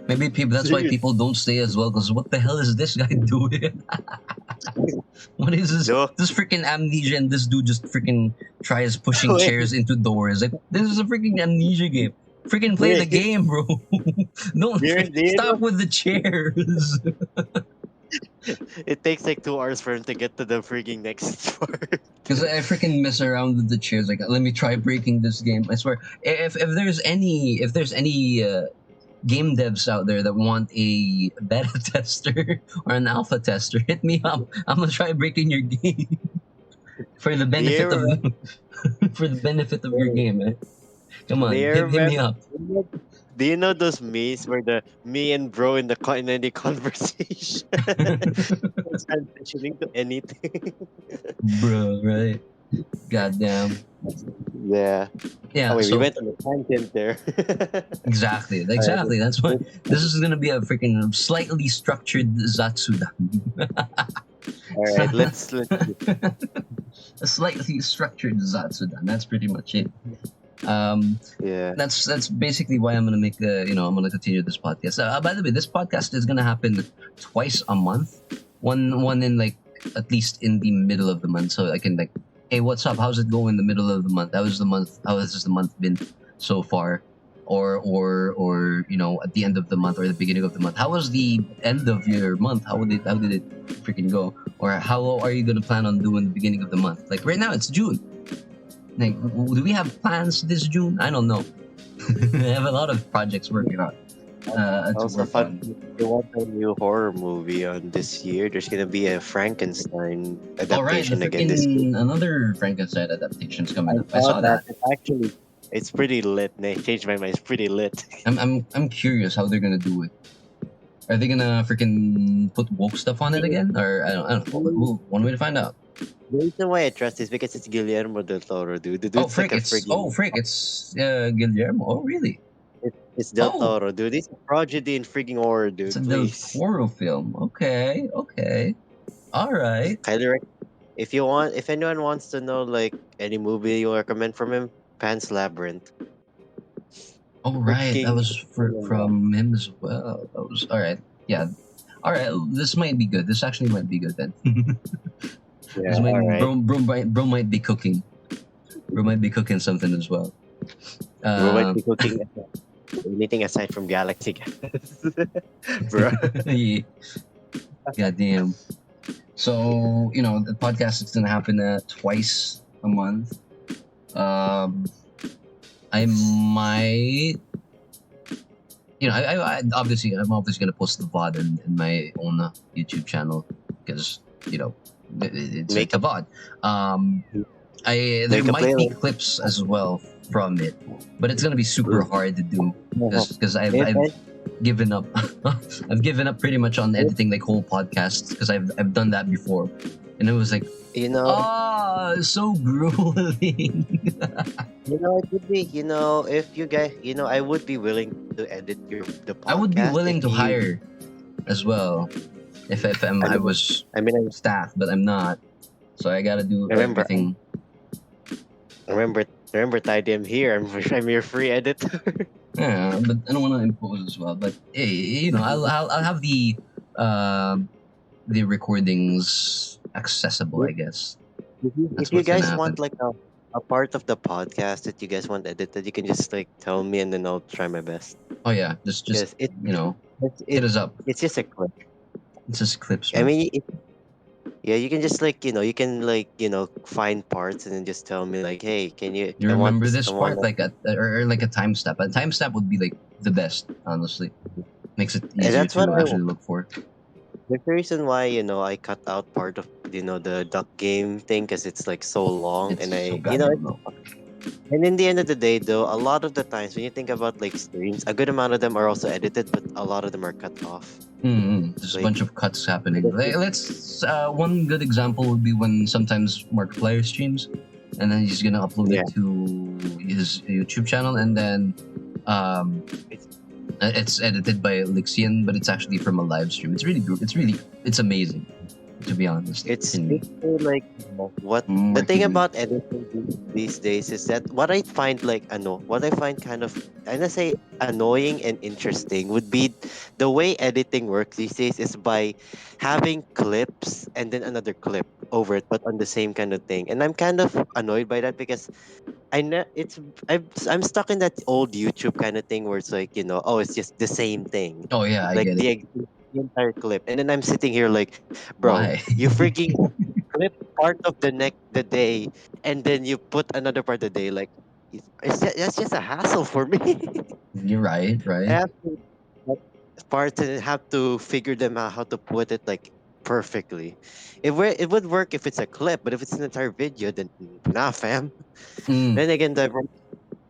Maybe people. That's why people don't stay as well. Because what the hell is this guy doing? What is this? No, This freaking amnesia, and this dude just freaking tries pushing wait, chairs into doors. Like this is a freaking amnesia game. Freaking play the wait. game, bro. Don't Do you stop know with the chairs. it takes like 2 hours for him to get to the freaking next part? Because I freaking mess around with the chairs. Like, let me try breaking this game. I swear, if there's any game devs out there that want a beta tester or an alpha tester, hit me up. I'm gonna try breaking your game for the benefit Do of for the benefit of your you, game, man. Come on, you hit me remember? up, Do you know those memes where the me and bro in any conversation is transitioning to anything? bro. Right? Goddamn. Yeah. Oh Yeah. wait, we So went on a tangent there. exactly, Alright, exactly. That's why this is gonna be a freaking slightly structured Zatsudan. alright, let's A slightly structured Zatsudan. That's pretty much it. yeah. That's basically why I'm gonna make I'm gonna continue this podcast. By the way, this podcast is gonna happen twice a month. One in like at least in the middle of the month, so I can like, hey, what's up? How's it going in the middle of the month? How has the month been so far? Or at the end of the month or the beginning of the month. How was the end of your month? How did it freaking go? Or how are you gonna plan on doing the beginning of the month? Like right now, it's June. Like, do we have plans this June? I don't know. I have a lot of projects working on. To Also work fun. on. If you want a new horror movie on this year, there's gonna be a Frankenstein All right, the adaptation again this year. freaking another Frankenstein adaptation's I coming up. I saw saw that. that. It's pretty lit. They changed my mind. It's pretty lit. I'm curious how they're gonna do it. Are they gonna freaking put woke stuff on it again, or I don't know? One way to find out. The reason why I trust is because it's Guillermo del Toro, dude. The Oh dude's like frick! a It's friggin' Guillermo. Oh really? it's Del Oh, Toro, dude. He's a prodigy in freaking horror, it's a dude. Del Please, Toro film. Okay, okay, all right. highly if you want, if anyone wants to know like any movie you recommend from him, Pan's Labyrinth. All right, that Freaking was from him as well. That was all right. Yeah, all right. This might be good. This actually might be good then. yeah, This might all right. bro might be cooking. Bro might be cooking something as well. We might be Um, cooking anything aside from Galaxy, guys. Bro. yeah, goddamn. So the podcast is gonna happen twice a month. Um, I might, obviously I'm obviously gonna post the VOD in my own YouTube channel because it's like Make a a VOD. Um, there make a might be playlist. clips as well from it, but it's gonna be super hard to do because If I've given up. I've given up pretty much on editing like whole podcasts because I've done that before, and it was like you know, so grueling. it would be, if you guys, I would be willing to edit the I would be podcast willing if to you. hire as well if I I mean, was I mean, staff, but I'm not, so I gotta do I remember, everything. remember, remember, Tidy, I'm here. I'm your free editor. Yeah, but I don't want to impose as well. But hey, I'll have the recordings accessible, I guess. If That's you what's gonna guys happen. want like a part of the podcast that you guys want edited, you can just like tell me and then I'll try my best. Oh yeah, just Because it, you know, it's hit it, us up. it's just a clip. It's just clips, I man. mean, yeah, you can just like you can like find parts and then just tell me like, hey, can you? You I want remember this. this I want. part like or like a time step. A time step would be like the best, honestly. Makes it And easier that's what to I. actually look for. There's the reason why I cut out part of the duck game thing because it's like so long It's and so I goddamn low. and in the end of the day though a lot of the times when you think about like streams a good amount of them are also edited but a lot of them are cut off There's a like bunch of cuts happening. Let's one good example would be when sometimes Markiplier streams, and then he's gonna upload yeah it to his YouTube channel, and then um, it's, it's edited by Lixian, but it's actually from a live stream. It's amazing, to be honest. it's In basically like what the thing Marky, about editing these days is that what I find like what I find kind of I'm gonna say annoying and interesting would be the way editing works these days is by having clips and then another clip over it but on the same kind of thing and I'm kind of annoyed by that because I know I'm stuck in that old YouTube kind of thing where it's like oh it's just the same thing oh yeah, I like get it. the entire clip and then I'm sitting here like bro Why? you freaking clip part of the day and then you put another part of the day like that's just a hassle for me. You're right, I right. have to like, parts and have to figure them out how to put it like perfectly. It would work if it's a clip, but if it's an entire video, then nah, fam. Mm,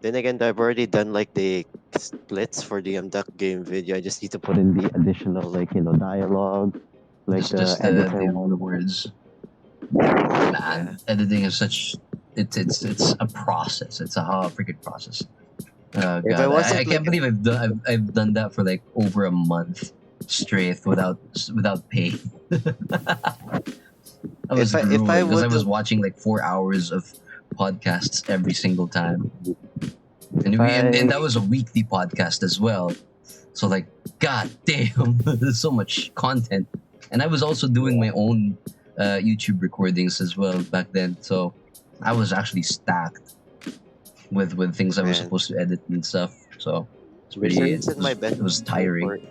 Then again, I've already done like the splits for the duck game video. I just need to put in the additional like dialogue, like the just editor the one. words. Yeah. Man, editing is such it's a process. It's a freaking process. Oh If I god, I wasn't can't like believe I've done that for like over a month straight without pay. I was if I grueling because I would was watching like 4 hours of podcasts every single time, if and I that was a weekly podcast as well. So like, god damn, there's so much content, and I was also doing my own YouTube recordings as well back then. So I was actually stacked with things I was man, supposed to edit and stuff. So it's there's a pretty. reason my best It was tiring.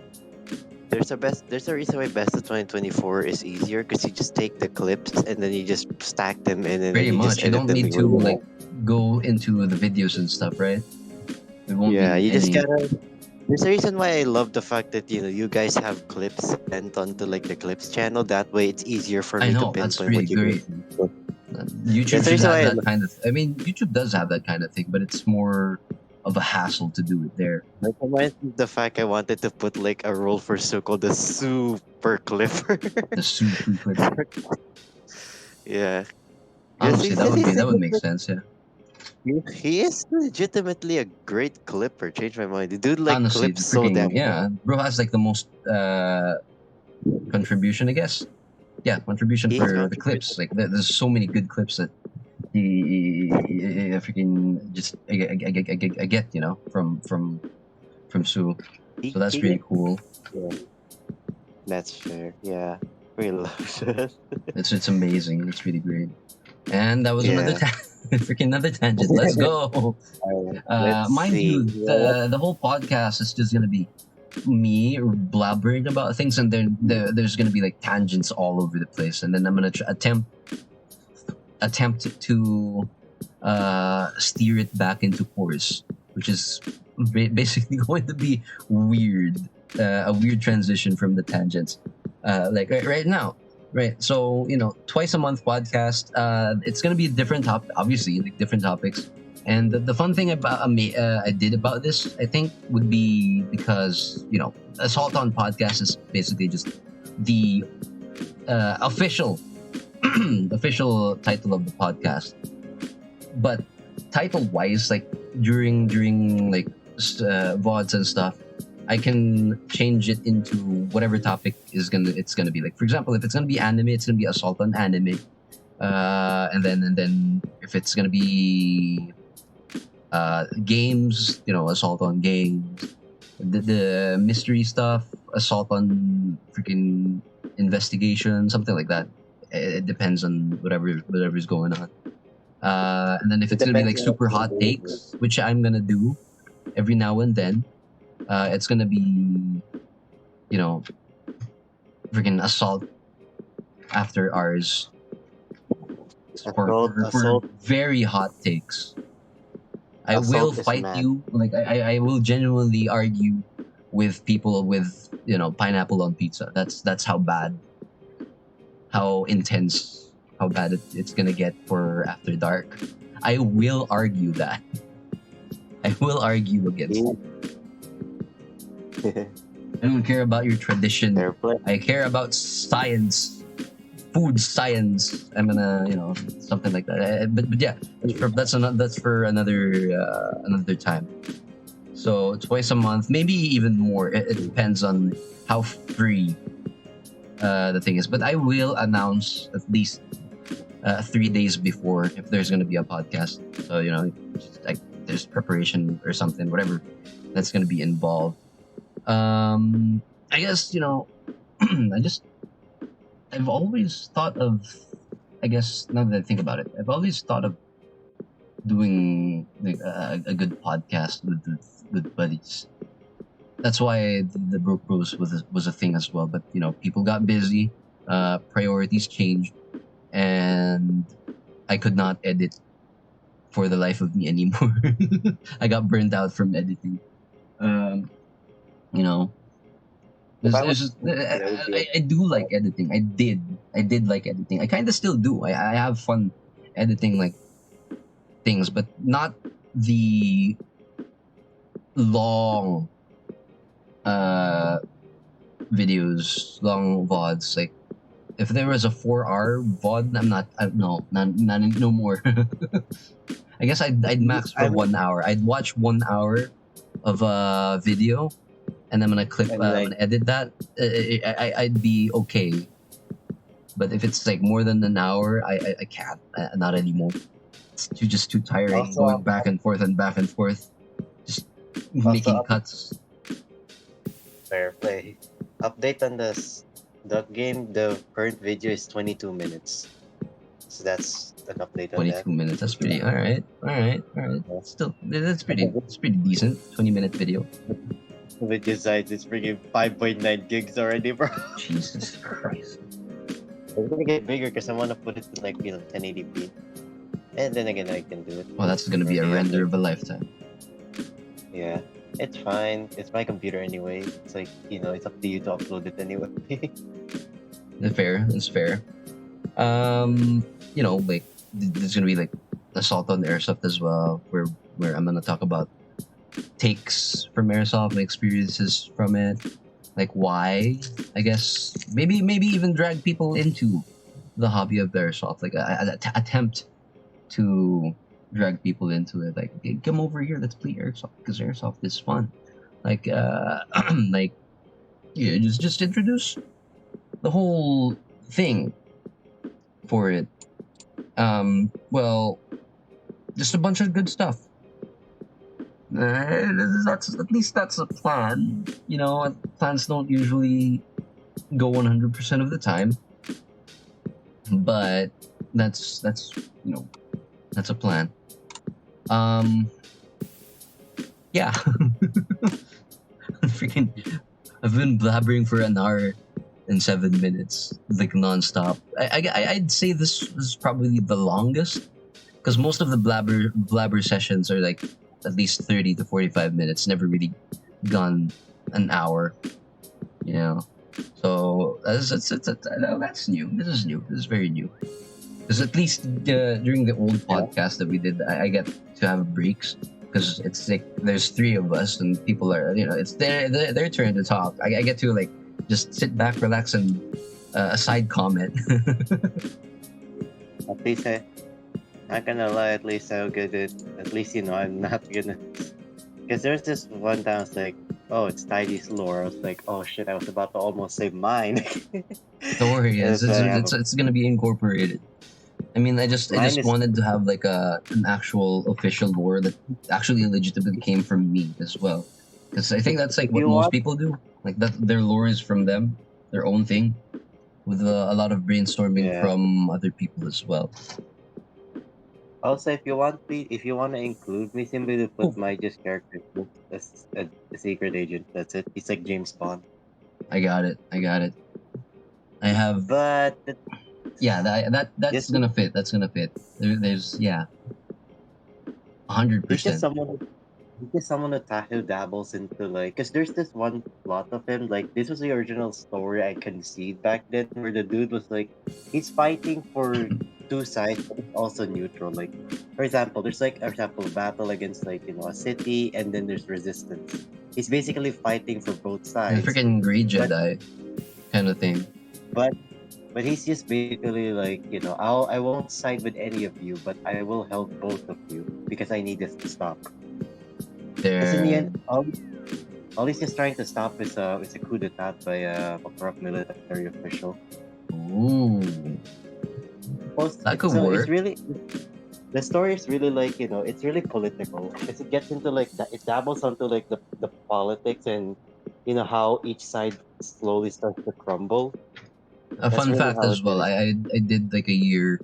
there's a reason why best of 2024 is easier because you just take the clips and then you just stack them in and then Pretty you just much. You edit don't them need the way to you like want. go into the videos and stuff, right? It won't Yeah, need you just any. gotta. There's a reason why I love the fact that you guys have clips sent onto like the clips channel. That way, it's easier for I me to know that's pinpoint pretty what you guys. great. Want. YouTube That's the should reason have why. that kind of. I mean, YouTube does have that kind of thing, but it's more. of a hassle to do it there. Like, reminds me of the fact I wanted to put like a role for Sue called the Super Clipper. The super clipper. Yeah. Yes, Honestly, he's that a would good make sense. Yeah. he is legitimately a great clipper. Change my mind. The dude like Honestly, the clips so freaking damn well. yeah, bro has like the most contribution, I guess. Yeah, contribution He's for the contributed. clips. Like there's so many good clips that he freaking just I get from Sue. So that's He really like cool. yeah, that's fair. Yeah. We love that. It's amazing. It's really great. And that was another Yeah. freaking another tangent. Let's go. Alright, let's Mind see. you, Yeah, the whole podcast is just gonna be me blabbering about things, and then there's gonna be like tangents all over the place, and then I'm gonna attempt to steer it back into course, which is basically going to be weird, a weird transition from the tangents. Like right now, right? So twice a month podcast. It's gonna be a different topic, obviously, like different topics. And the fun thing about I did about this, I think, would be because Assault on Podcast is basically just the official official title of the podcast, but title wise, like during like vods and stuff, I can change it into whatever topic it's gonna be. Like, for example, if it's gonna be anime, it's gonna be Assault on Anime. And then if it's gonna be games, Assault on Games. The mystery stuff, Assault on freaking Investigation, something like that. It depends on whatever's going on. And then if it it's gonna be depends like on what super you're hot doing. takes, which I'm gonna do every now and then, it's gonna be you know freaking Assault After Hours for, Assault, for for assault, very hot takes. I will assault is fight mad. you. Like I will genuinely argue with people with pineapple on pizza. That's how bad, how intense, how bad it's gonna get for After Dark. I will argue that. I will argue against it. I don't care about your tradition. Fair play. I care about science, food science. I'm gonna, something like that. But yeah, that's for another time. So twice a month, maybe even more. It depends on how free the thing is. But I will announce at least 3 days before if there's gonna be a podcast. So just like there's preparation or something, whatever that's gonna be involved. I guess I've always thought of. I guess now that I think about it, I've always thought of doing like a good podcast with buddies. That's why the Broke Bros was a thing as well. But people got busy, priorities changed, and I could not edit for the life of me anymore. I got burned out from editing. Um, you know, If I there's was just, I would be I do like editing. I did like editing. I kind of still do. I have fun editing like things, but not the long uh videos, long vods. Like if there was a 4 hour vod, I'm not. No, not no more. I guess I'd max for I'm 1 hour. I'd watch 1 hour of a video, and I'm gonna clip. and I'm like gonna edit that. I'd be okay. But if it's like more than an hour, I can't. Not anymore. It's just too tiring going also back and forth and back and forth, just also making cuts. fair play. Update on the game. The current video is 22 minutes. So that's an update on that. 22 minutes. That's pretty. All right. All right. All right. Still, that's pretty. It's pretty decent. 20-minute video. Video size is freaking 5.9 gigs already, bro. Jesus Christ. It's gonna get bigger because I want to put it to like 1080p. And then again, I can do it. Well, that's gonna be a Yeah, render of a lifetime. yeah, it's fine. It's my computer anyway. It's like it's up to you to upload it anyway. That's fair. That's fair. Like there's gonna be like assault on airsoft as well, where I'm gonna talk about takes from airsoft, my experiences from it, like why. I guess maybe even drag people into the hobby of airsoft, like attempt to drag people into it. Like, "Hey, come over here, let's play airsoft because airsoft is fun." Like, like yeah, just introduce the whole thing for it. Well, just a bunch of good stuff. That's at least that's a plan. You know, plans don't usually go 100% of the time, but that's you know that's a plan. Um, yeah, freaking, I've been blabbering for an hour and 7 minutes, like nonstop. I'd say this is probably the longest because most of the blabber sessions are like at least 30 to 45 minutes, never really gone an hour. You know, so that's new. This is new. This is very new. Because at least during the old Yeah. podcast that we did, I get to have breaks because it's like there's three of us and people are it's their turn to talk. I get to like just sit back, relax, and a side comment. At least not gonna lie, at least I'll get it. At least I'm not gonna. Because there's this one time I was like, oh, it's Tidy's lore. I was like, oh shit, I was about to almost say mine. Don't worry, That's why I have it's gonna be incorporated. I mean, I mine just is wanted to have like an actual official lore that actually legitimately came from me as well, because I think that's like if what you most want, people do. Like that, their lore is from them, their own thing, with a lot of brainstorming yeah. from other people as well. Also, if you want to include me, simply to put Oh, my just character as a secret agent. That's it. He's like James Bond. I got it. I got it. I have But yeah. That's just gonna fit. That's gonna fit. There's yeah, 100 he's just percent. someone. He's just someone who dabbles into like, cause there's this one plot of him. Like this was the original story I conceived back then, where the dude was like, he's fighting for two sides, but it's also neutral. Like, for example, there's like, for example, a battle against like a city, and then there's resistance. He's basically fighting for both The sides, freaking Grey but Jedi kind of thing. but but he's just basically like, I won't side with any of you, but I will help both of you because I need this to stop. Because in the They're end, all he's just trying to stop is a coup d'état by a corrupt military official. ooh, that could So it's work. really the story is really like it's really political because it gets into like it dabbles onto like the politics and how each side slowly starts to crumble. A That's fun really fact how it as well. is. I did like a year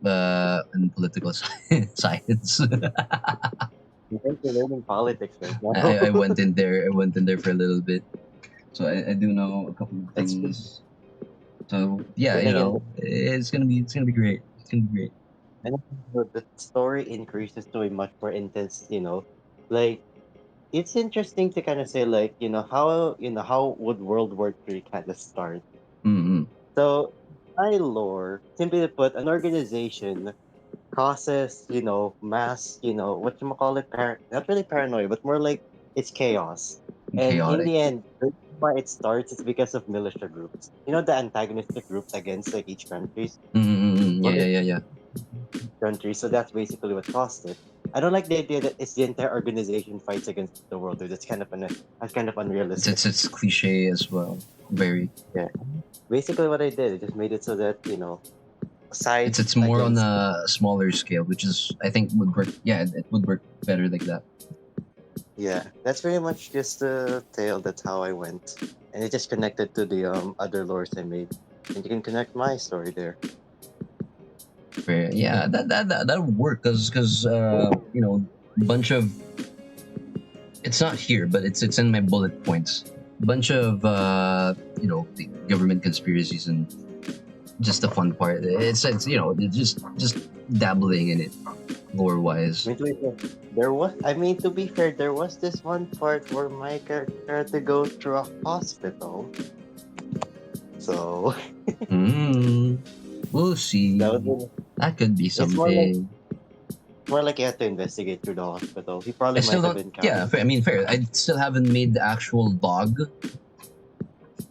in political science. You think you're learning politics right now. I went in there. I went in there for a little bit, so I do know a couple of That's things. So yeah, then again, it's gonna be great. It's gonna be great. and the story increases to a much more intense. Like it's interesting to kind of say like how would World War III kind of start. Mm-hmm. So my lore, simply put, an organization causes mass what you call it, not really paranoia, but more like it's chaos. And in Chaotic. the end, the reason why it starts is because of militia groups. The antagonistic groups against like each countries Mm-hmm. Yeah, or yeah, yeah, yeah. country. So that's basically what caused it. I don't like the idea that it's the entire organization fights against the world, dude. That's kind of unrealistic. It's cliche as well. Very. Yeah. Basically, what I did, I just made it so that It's sides more on against. a smaller scale, which is I think would work. Yeah, it would work better like that. Yeah, that's pretty much just the tale. That's how I went, and it just connected to the other lores I made, and you can connect my story there. Yeah, that would work because bunch of it's not here, but it's in my bullet points. Bunch of the government conspiracies and just the fun part. It's just dabbling in it lore I wise. mean, to be fair, there was this one part where my character had to go through a hospital. So Hmm. We'll that see. was That could be it's more like something. more like you had to investigate through the hospital. He I probably still might have don't. encountered. Yeah, fair, I mean, fair. I still haven't made the actual log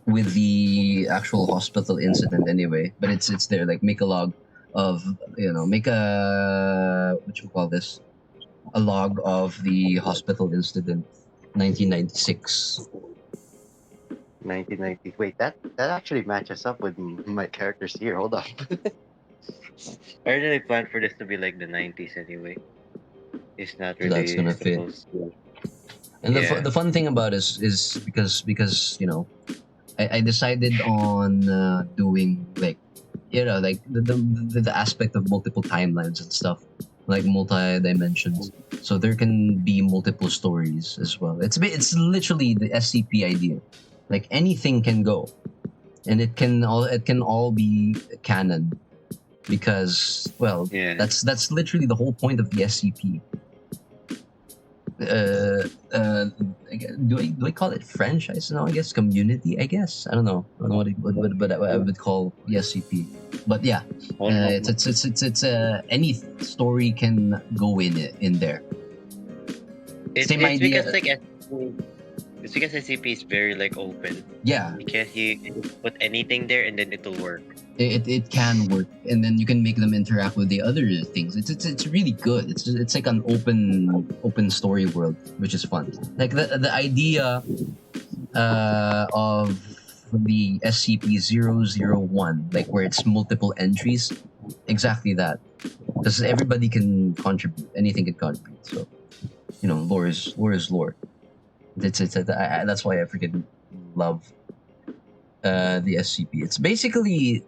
with the actual hospital incident anyway, but it's there. Like make a log of make a what you call this, a log of the hospital incident, 1996. 1990. Wait, that actually matches up with my characters here. Hold on. I originally planned for this to be like the 90s anyway. It's not So that's really gonna fit. supposed to. And Yeah. the fun thing about it is because I decided on doing like like the aspect of multiple timelines and stuff, like multi dimensions, so there can be multiple stories as well. It's literally the SCP idea, like anything can go, and it can all be canon, because well, Yeah. that's literally the whole point of the SCP. uh, uh, do I call it franchise? No, I guess community. I guess I don't know what I would call the SCP. But yeah, I don't know. any story can go in there. Same It's because idea. like it's because SCP is very like open. Yeah, Because you put anything there and then it'll work. it can work, and then you can make them interact with the other things. It's really good. It's like an open story world, which is fun. Like the idea of the SCP-001, like where it's multiple entries, exactly that. Because everybody can contribute, anything can contribute. So lore is lore. That's why I freaking love the SCP. It's basically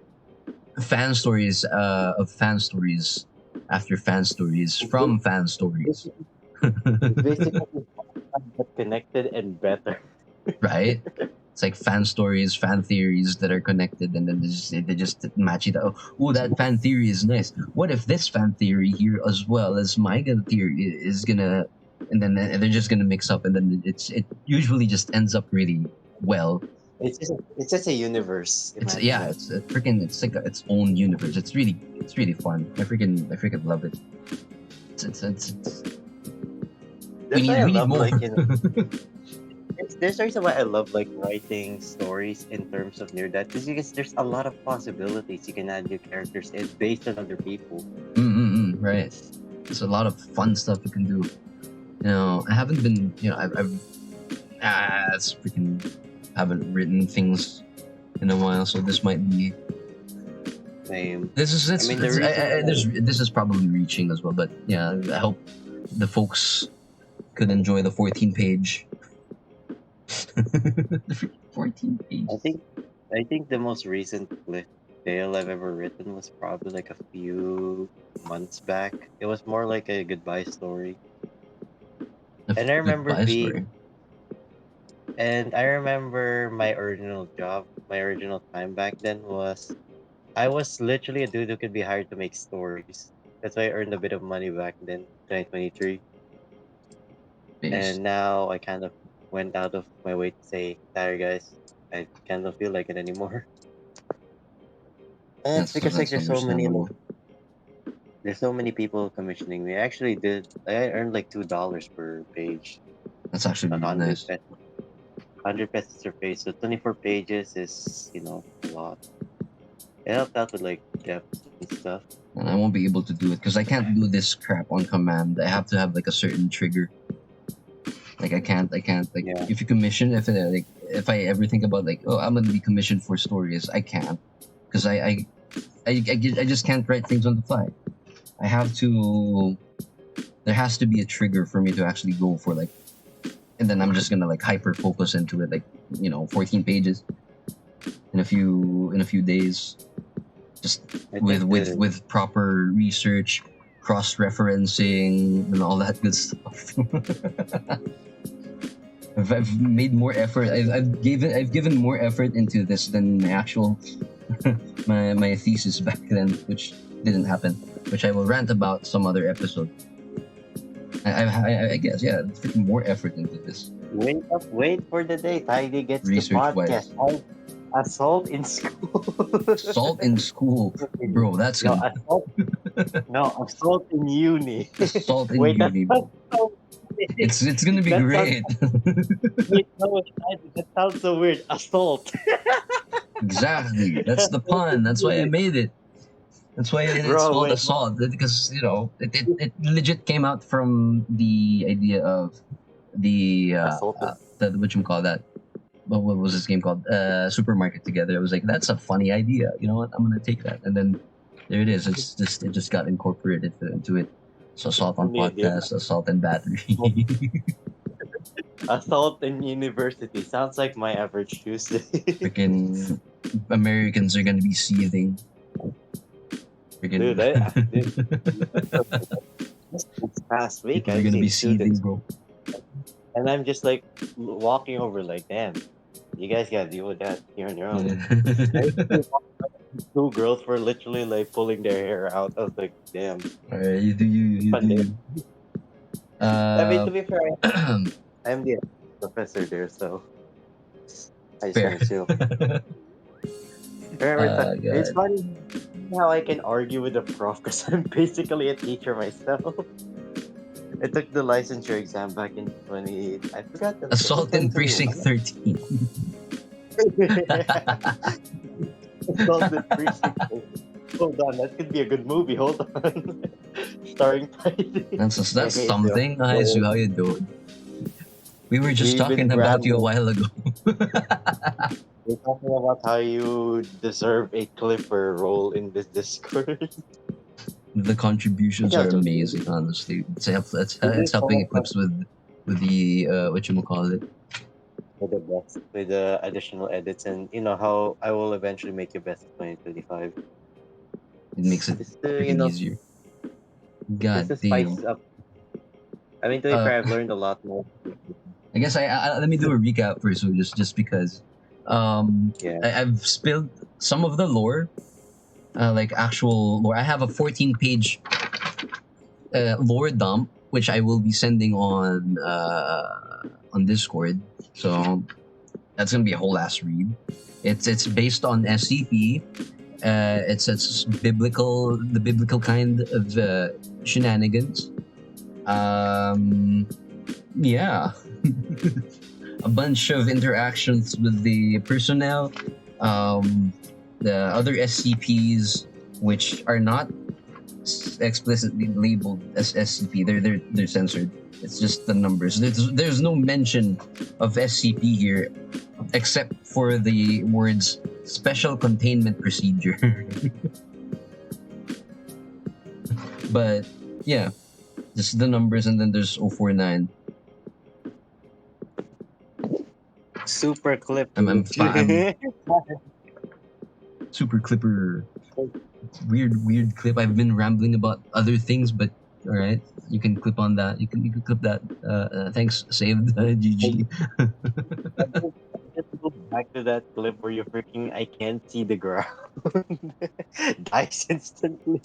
fan stories of fan stories after fan stories from fan stories. It's basically connected and better. Right? It's like fan stories, fan theories that are connected, and then they just match it up. Oh, that fan theory is nice. What if this fan theory here, as well as my theory, is gonna, and then they're just gonna mix up, and then it usually just ends up really well. It's just a universe. It's Imagine yeah, that. it's a freaking it's like its own universe. It's really fun. I freaking love it. It's we That's why need I we need love more. like there's a reason why I love like writing stories in terms of near death, is because there's a lot of possibilities you can add new characters in based on other people. Right. There's a lot of fun stuff you can do. I haven't been. I've it's freaking haven't written things in a while, so this might be. Same. This is I mean the reason this is probably reaching as well, but yeah, I hope the folks could enjoy the 14-page. The freaking 14 I pages. think I think the most recent cliff tale I've ever written was probably like a few months back. It was more like a goodbye story. And I remember Goodbye being story. and I remember my original job, my original time back then was I was literally a dude who could be hired to make stories. That's why I earned a bit of money back then, 2023. Based. And now I kind of went out of my way to say, sorry guys, I kind of feel like it anymore. And it's because like That's understandable. there's so many people commissioning me. I actually did. I earned like $2 per page, That's actually a really hundred nice. pesos, 100 pesos per page. So 24 pages is a lot. It helped out with like depth and stuff. And I won't be able to do it because I can't do this crap on command. I have to have like a certain trigger. Like I can't like Yeah, if you commission if I ever think about like, oh, I'm gonna be commissioned for stories, I can't, because I just can't write things on the fly. I have to. There has to be a trigger for me to actually go for like, and then I'm just gonna like hyper focus into it, like 14 pages in a few days, just I with think with the with proper research, cross referencing, and all that good stuff. I've made more effort. I've given more effort into this than my actual my thesis back then, which didn't happen, which I will rant about some other episode. I guess, yeah, freaking more effort into this wait for the day Heidi gets to research wise. podcast. Assault in school. Salt in school, bro. That's No, gonna. No, assault in uni. Assault in Wait, that uni, sounds bro. so weird. It's gonna be That sounds. great. Wait, no, that sounds so weird. Assault, Exactly. That's the pun. That's why I made it. That's why it's bro. called Wait, assault because it legit came out from the idea of assault. the what you call that. What was this game called? Supermarket Together. It was like that's a funny idea. You know what? I'm gonna take that, and then there it is. It just got incorporated into it. So assault on Funny idea. podcast, assault and battery. Assault in university sounds like my average Tuesday. Freaking Americans are gonna be seething. Freaking Dude, dude, this past week people are I've gonna seen be seething, students, bro. and I'm just like walking over, like, damn, you guys gotta deal with that here on your own. I Yeah. two girls were literally like pulling their hair out. I was like, damn. Alright, you do you, you do Fun day. you. I mean, Uh, to be fair, I'm the professor there, so I just fair. kind of chill. Remember, it's God. funny how I can argue with the prof because I'm basically a teacher myself. I took the licensure exam back in 20. I forgot. Was it Assault in Precinct 2021? 13. Assaulted precinct. Hold on, that could be a good movie. Hold on. Starring Tidy. That's Okay, so something. Hi, Sue, how you doing? We were just we've been talking about you a rambling. while ago. We're talking about how you deserve a Clipper role in this Discord. The I contributions are got to amazing, honestly. we It's did so helping much fun Eclipse with the what you call it. with the best, with the additional edits, and you know how I will eventually make your best of 2025. It makes it Just to freaking easier. just God to damn. spice up. I mean, to be Uh, fair, I've learned a lot more. I guess let me do a recap first, so just because. Yeah. I've spilled some of the lore, like actual lore. I have a 14-page lore dump, which I will be sending on Discord. So that's gonna be a whole ass read. It's based on SCP. It's the biblical kind of shenanigans. Yeah, a bunch of interactions with the personnel, um, the other SCPs, which are not explicitly labeled as SCP. They're censored. It's just the numbers. There's no mention of SCP here, except for the words special containment procedure. But yeah, just the numbers, and then there's 049. Super clip. I'm super clipper. Weird clip. I've been rambling about other things, but all right, you can clip on that. You can clip that. Thanks, saved. GG. Just go back to that clip where you freaking I can't see the ground. Dies instantly.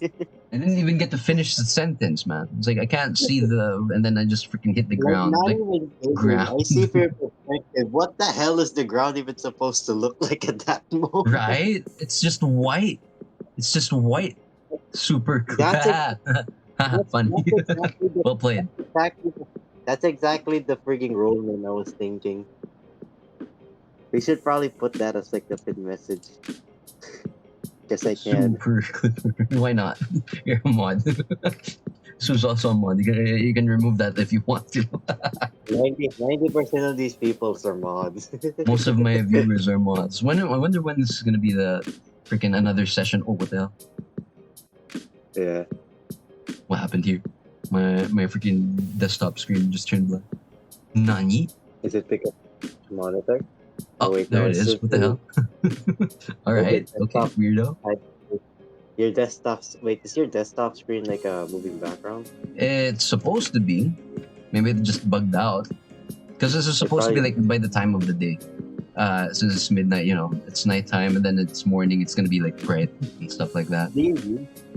I didn't even get to finish the sentence, man. It's like I can't see and then I just freaking hit the Like ground. not Like even aiming. ground, I see from your perspective. What the hell is the ground even supposed to look like at that moment? right? It's just white. It's just white. Super That's ex- crap. that's, Funny. that's exactly the Well played. exactly that's exactly the frigging role when I was thinking. We should probably put that as like the pin message. Guess I can. Super clipper. Why not? You're a mod. Su's also a mod. You can remove that if you want to. 90% of these people are mods. Most of my viewers are mods. I wonder when this is gonna be the freaking another session. Oh, what the hell? Yeah. What happened here? My freaking desktop screen just turned black. Nani? Is it because monitor? Oh Oh, wait, no, there it it's is. just What the hell? All the right. Okay, desktop. weirdo. Your desktop's wait, is your desktop screen like a moving background? It's supposed to be. Maybe it just bugged out. Because this is It supposed to be probably like by the time of the day. Since it's midnight, it's nighttime, and then it's morning. It's gonna be like bright and stuff like that.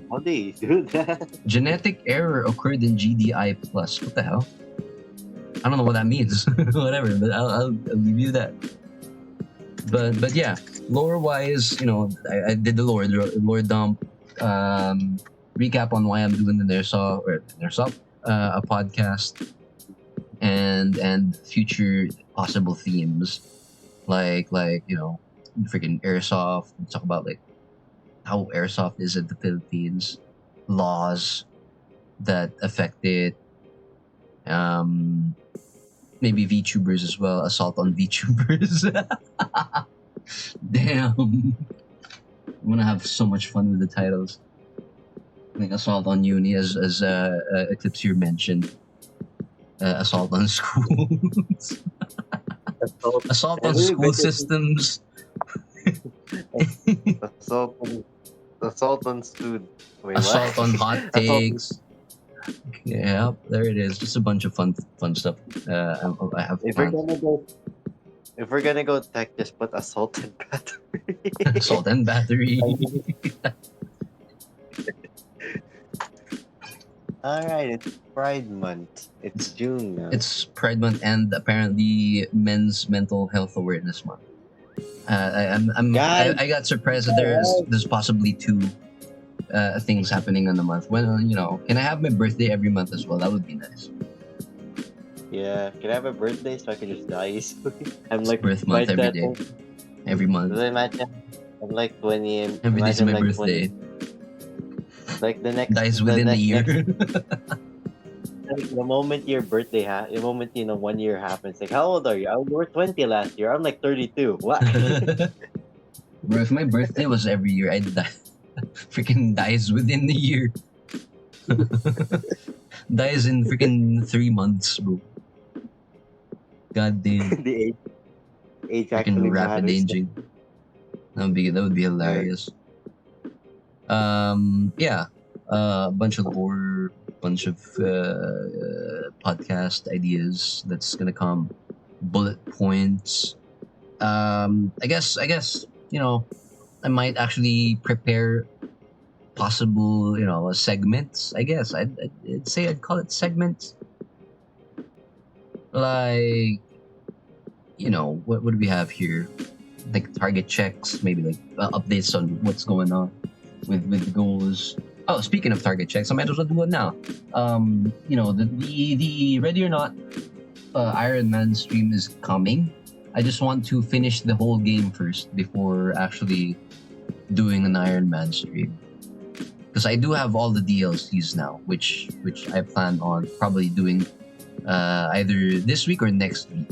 how do you do that? Genetic error occurred in GDI plus. What the hell? I don't know what that means. Whatever, but I'll leave you that. But yeah, lore wise, I did the lore dump. Um, recap on why I'm doing the Airsoft a podcast, and future possible themes like freaking airsoft. Talk about like how airsoft is in the Philippines, laws that affect it, um, maybe VTubers as well, assault on VTubers. Damn, I'm gonna have so much fun with the titles. Like assault on uni, as Eclipse here mentioned, assault on schools, Assault. assault And on we school basically systems, assault on student. Wait, what? assault on hot assault. takes. Yeah, there it is. Just a bunch of fun stuff. I have If we're planned. gonna go, if we're gonna go tech, just put assault and battery. Assault and battery. All right, it's Pride Month. It's it's June now. it's Pride Month and apparently Men's Mental Health Awareness Month. Guys, I got surprised that there's possibly two things happening on the month. Well, can I have my birthday every month as well? That would be nice. yeah, can I have a birthday so I can just die easily? I'm It's like, birth my month every dad. day, every Does month. it imagine? I'm like 20. Every day's Imagine my like 20. birthday. Like Dies within a year. Like the moment your birthday the moment 1 year happens, like how old are you? You were 20 last year. I'm like 32. What? Bro, if my birthday was every year, I'd die. Freaking dies within the year. Dies in freaking 3 months, bro. God damn. the age Freaking actually rapid matters. aging. That would be hilarious. Yeah. A bunch of lore, bunch of podcast ideas that's gonna come. Bullet points. I guess I might actually prepare possible segments. I guess I'd say I'd call it segments. Like what do we have here? Like target checks, maybe like updates on what's going on with goals. Oh, speaking of target checks, I might as well do it now. The Ready or Not Iron Man stream is coming. I just want to finish the whole game first before actually doing an Iron Man stream. Because I do have all the DLCs now, which I plan on probably doing either this week or next week.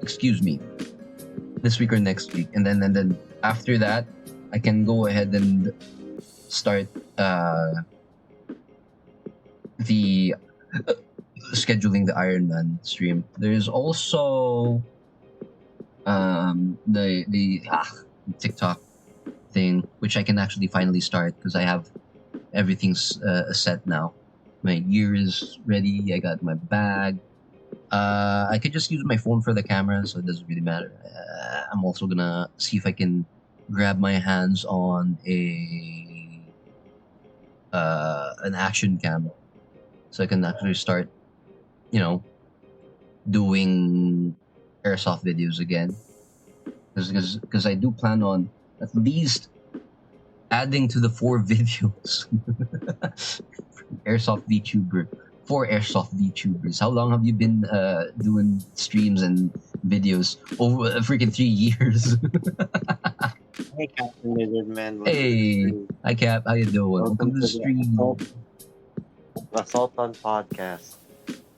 Excuse me. This week or next week, and then after that, I can go ahead and start the scheduling the Iron Man stream. There's also the TikTok thing, which I can actually finally start because I have everything's set now. My gear is ready. I got my bag. I could just use my phone for the camera, so it doesn't really matter. I'm also gonna see if I can grab my hands on an action cam, so I can actually start, doing airsoft videos again. Because I do plan on at least adding to the 4 videos. Airsoft VTuber. 4 airsoft VTubers. How long have you been doing streams and videos? Over freaking 3 years. Hey, Captain Lizard Man. Welcome to the Hey, stream. hi Cap, how you doing? Welcome to the stream. Assault on podcast.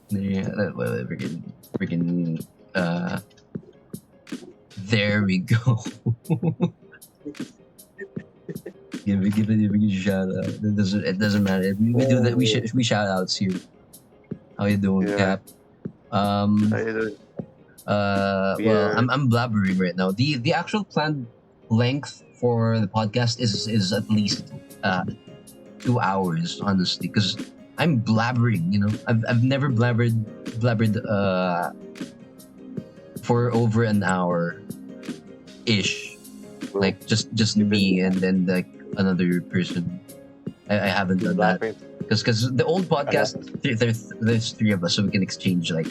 Yeah, freaking. There we go. give it a shout out. It doesn't matter. We do that. We shout outs here. How you doing, Yeah. Cap? How you doing? Well, Yeah. I'm blabbering right now. The actual planned length for the podcast is at least 2 hours, honestly, because I'm blabbering. I've never blabbered for over an hour ish, like just You've me and then like another person. I haven't done that because the old podcast there's 3 of us, so we can exchange like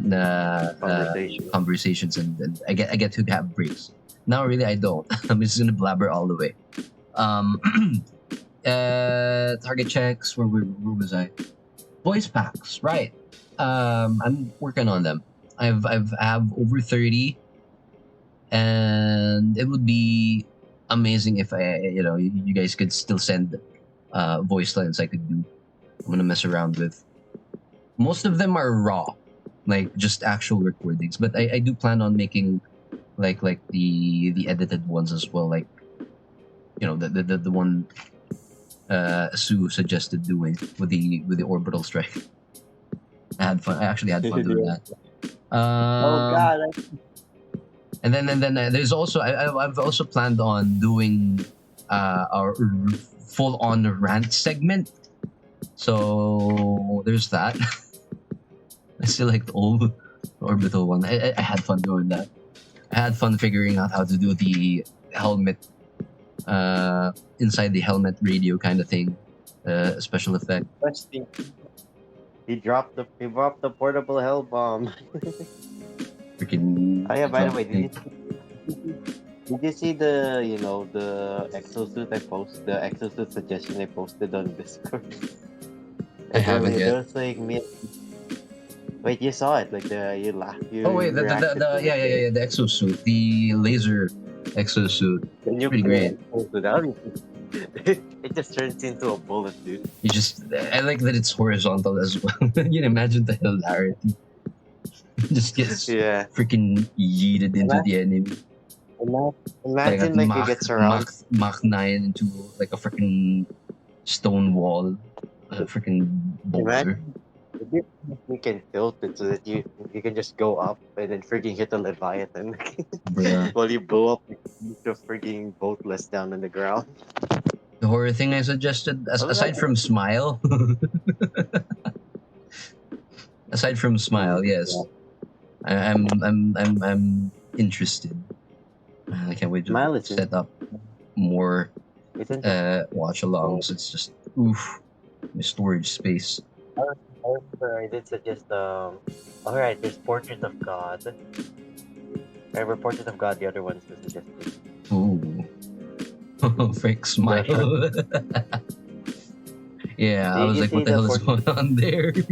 Conversation. conversations and I get to have breaks. Now really I don't. I'm just gonna blabber all the way. Um, target checks. Where was I? Voice packs. Right. I'm working on them. I have over 30, and it would be amazing if you guys could still send voice lines I could do. I'm gonna mess around with. Most of them are raw, like just actual recordings. But I do plan on making like the edited ones as well. Like the one Sue suggested doing with the orbital strike. I had fun. I actually had fun doing that. Oh Um, God, and then there's also I've also planned on doing our full on rant segment. So there's that. I still like the old orbital one. I had fun doing that. I had fun figuring out how to do the helmet, inside the helmet radio kind of thing, special effect. Question. He dropped the portable hell bomb. Freaking Oh yeah, by the way, exhausting. did you see the exosuit the exosuit suggestion I posted on Discord? I Like haven't yet. there was like me. Wait, you saw it? Like you laughed, Oh you wait, reacted to yeah, it. yeah, yeah, yeah, the exosuit, the laser exosuit. The It's pretty nuclear great. exosuit. How do it just turns into a bullet, dude. You just I like that it's horizontal as well. You can imagine the hilarity. Just gets Yeah. freaking yeeted into Ima- the enemy. Like at Imagine like you get surrounded. Mach 9 into like a freaking stone wall. A freaking boulder. Imagine if you can tilt it so that you can just go up and then freaking hit a leviathan Bruh. while you blow up the freaking boatless down on the ground. The horror thing I suggested, I was like, aside from Smile, aside from Smile, yeah. yes, I'm interested. I can't wait to Smile is set up more isn't watch alongs. It's just oof, my storage space. I remember I did suggest alright, there's Portrait of God. Remember Portrait of God, the other ones to suggest. Ooh, fake The short Smile. Yeah, I Did was you like, what see the the hell is portrait? going on there? It's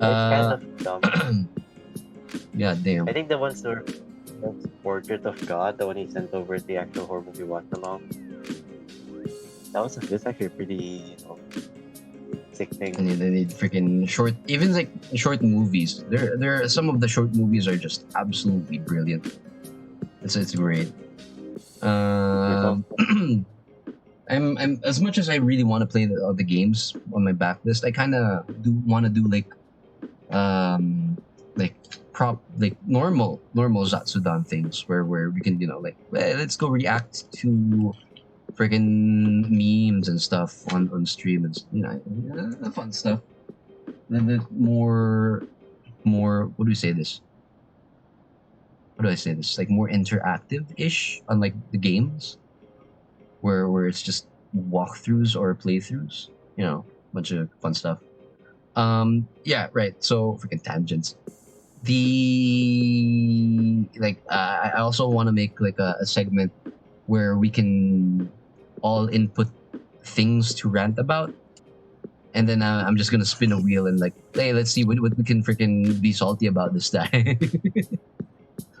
kind Uh, of dumb. yeah, damn. I think the ones that that's Portrait of God, the one he sent over the actual horror movie watch along. That's actually a pretty sick thing. They need freaking short, even like short movies. There, some of the short movies are just absolutely brilliant. It's great. There's also I'm as much as I really want to play the games on my backlist, I kind of do want to do um like like normal Zatsudan things where we can like let's go react to freaking memes and stuff on stream and fun stuff. Then there's more what do we say this? What do I say this? Like more interactive ish, unlike the games where it's just walkthroughs or playthroughs. Bunch of fun stuff. Yeah, right. So freaking tangents. I also want to make like a segment where we can all input things to rant about, and then I'm just gonna spin a wheel and like, hey, let's see what we can freaking be salty about this time.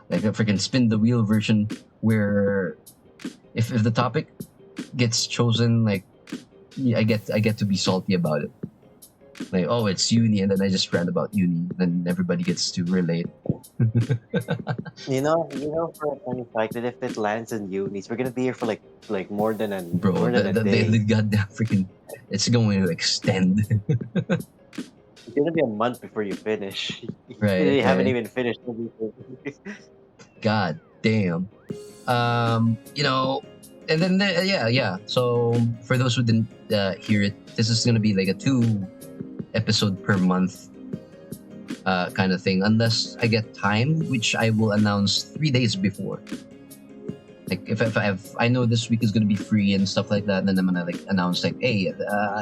Like a freaking spin the wheel version where if the topic gets chosen, like I get to be salty about it. Like, oh, it's uni, and then I just rant about uni, then everybody gets to relate. for a funny fact that if it lands in unis, we're gonna be here for like Bro, more than a the day. goddamn freaking, it's going to extend. It's gonna be a month before you finish. Right, You haven't right. even finished everything. God damn. And then yeah. So for those who didn't hear it, this is gonna be like a 2 episode per month kind of thing, unless I get time, which I will announce 3 days before. Like if I know this week is gonna be free and stuff like that, then I'm gonna like announce like, hey,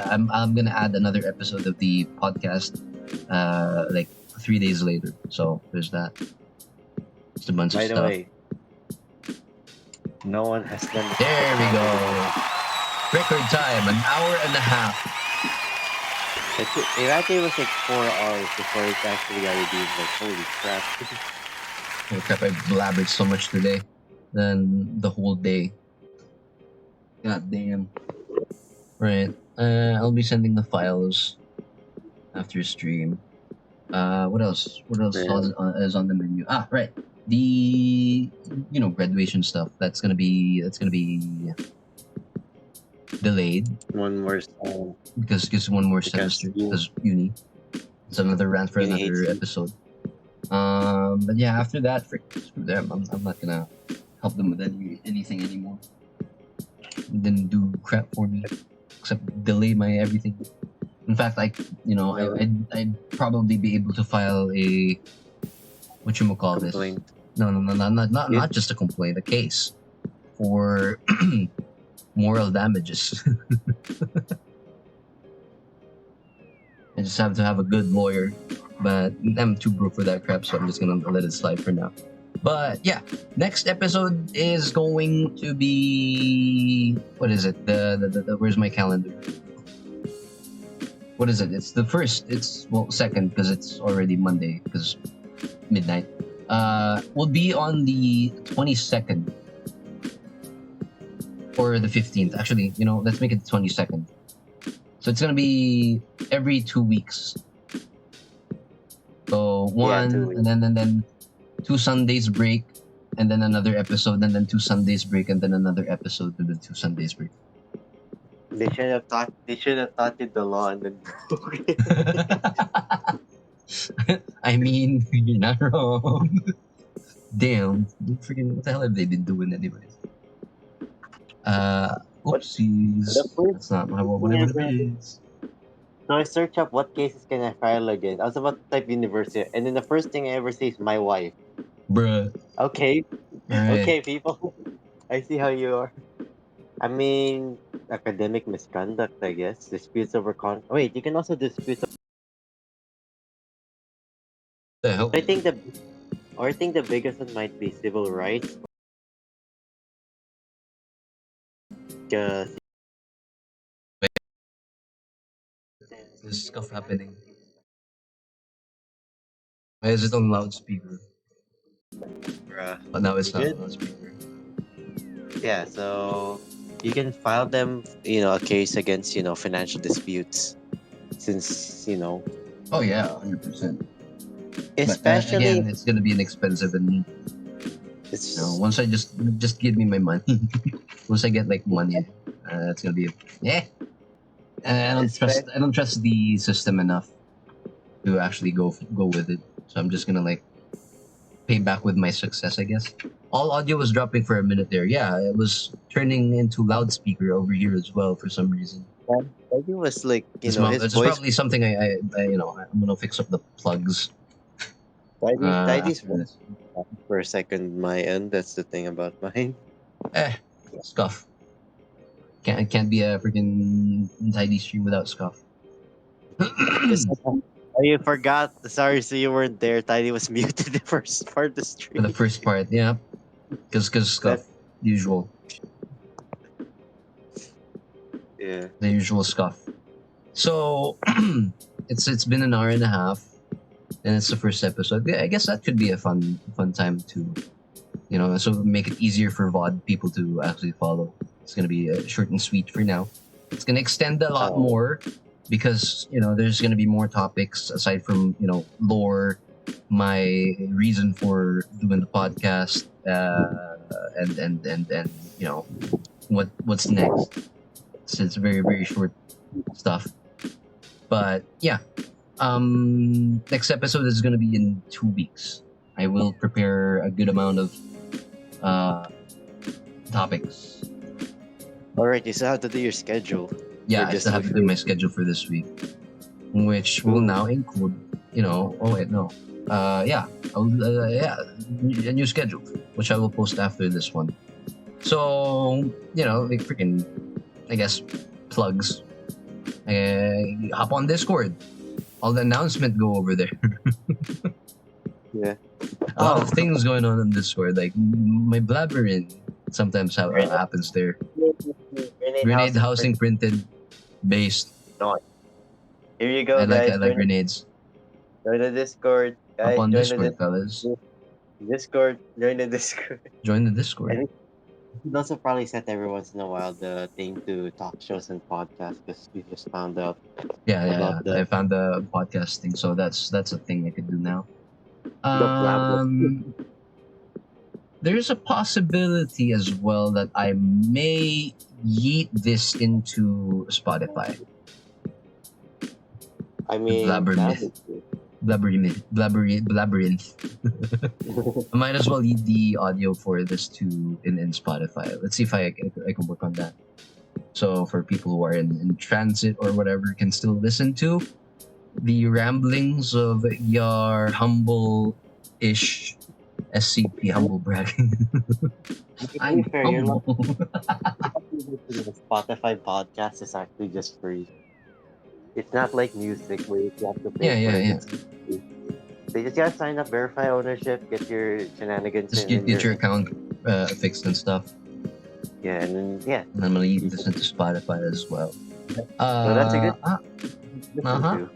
I'm gonna add another episode of the podcast, like 3 days later. So there's that. It's a bunch of By the stuff. way, No one has done it There we longer than go. Record time, an hour and a half. it actually was like 4 hours before it actually got redeemed. Like holy crap! Holy crap, I blabbered so much today than the whole day. God damn. Right. I'll be sending the files after stream. What else? What else Man, is on the menu? Ah, right. The graduation stuff. That's gonna be delayed one more song because one more because semester because uni. It's another rant for Uni hates another you. episode. But yeah, after that, screw them. I'm not gonna help them with anything anymore. It didn't do crap for me except delay my everything. In fact, No I'd probably be able to file a what you call this? complaint. No, You, not just a complaint, a case for moral damages. I just have to have a good lawyer, but I'm too broke for that crap, so I'm just gonna let it slide for now. But yeah, next episode is going to be what is it? The where's my calendar? What is it? It's the first. It's second because it's already Monday because midnight. Will be on the 22nd or the 15th. Actually, let's make it the 22nd. So it's gonna be every 2 weeks. So yeah, two one, weeks. and then 2 Sundays break, and then another episode, and then 2 Sundays break, and then another episode, and then 2 Sundays break. They should have taught. They should have taught you the law and then broke it. I mean, you're not wrong. Damn, freaking what the hell have they been doing anyways? What the Oopsies. first That's not what thing it ever? is. So I search up what cases can I file again. I was about to type university, and then the first thing I ever see is my wife. Bruh. Okay, Alright. okay, people. I see how you are. I mean, academic misconduct, I guess. Disputes over Wait, you can also dispute. The hell? I think the biggest one might be civil rights. Because There's stuff happening. Why is it on loudspeaker? bruh, But now you it's not good? on loudspeaker. Yeah, so you can file them, a case against, financial disputes. Since, Oh yeah, 100%. But especially again, it's gonna be inexpensive, and it's once I just give me my money. Once I get like money, it's gonna be yeah. And espe- I don't trust the system enough to actually go with it. So I'm just gonna like pay back with my success, I guess. All audio was dropping for a minute there. Yeah, it was turning into loudspeaker over here as well for some reason. I think it was like, his It's voice. probably something I'm gonna fix up the plugs. Tidy's After this. for a second my end. That's the thing about mine. Eh, scuff. Can't be a freaking tidy stream without scuff. Just For oh, you forgot. Sorry, so you weren't there. Tidy was muted the first part of the the stream. first part, yeah, because That scuff, usual, yeah. the usual scuff. So it's been an hour and a half, and it's the first episode. Yeah, I guess that could be a fun time to so make it easier for VOD people to actually follow. It's gonna be short and sweet for now. It's gonna extend a lot Oh, more because there's gonna be more topics aside from lore, my reason for doing the podcast, and what's next. So it's very very short stuff, but yeah. Next episode is gonna be in 2 weeks. I will prepare a good amount of uh, topics. all right. You still have to do your schedule for Yeah, I this still have week. to do my schedule for this week, which will Ooh. now include, oh wait, no. Yeah, yeah, a new schedule, which I will post after this one. So, like freaking, I guess, plugs. Hop on Discord. All the announcement go over there. Yeah. A lot Oh, of things going on Discord, like my blabbering. Sometimes how Grenade, happens there. grenade Grenade housing for housing printed based. noise. Here you go, I guys. like grenades. Join the Discord, Up guys. on Join the Discord, fellas. Discord. Join the Discord. Join the Discord. And we also probably set every once in a while the thing to talk shows and podcasts because we just found out about Yeah. I found the podcasting, so that's a thing I could do now. the blabber. There's a possibility as well that I may yeet this into Spotify. I The mean, blabber that myth. would be Labyrinth. I might as well leave the audio for this to in Spotify. Let's see if I can work on that. So for people who are in transit or whatever can still listen to the ramblings of your humble-ish SCP, humble bragging. to be I'm fair, you're not humble. the Spotify podcast is actually just free. It's not like music where you have to pay for it. Yeah. It's free. So you just gotta sign up, verify ownership, get your shenanigans Just in, and get you're your in. account fixed and stuff. Yeah, and then yeah. And I'm gonna listen to Spotify as well. So that's a good listen Uh-huh. to.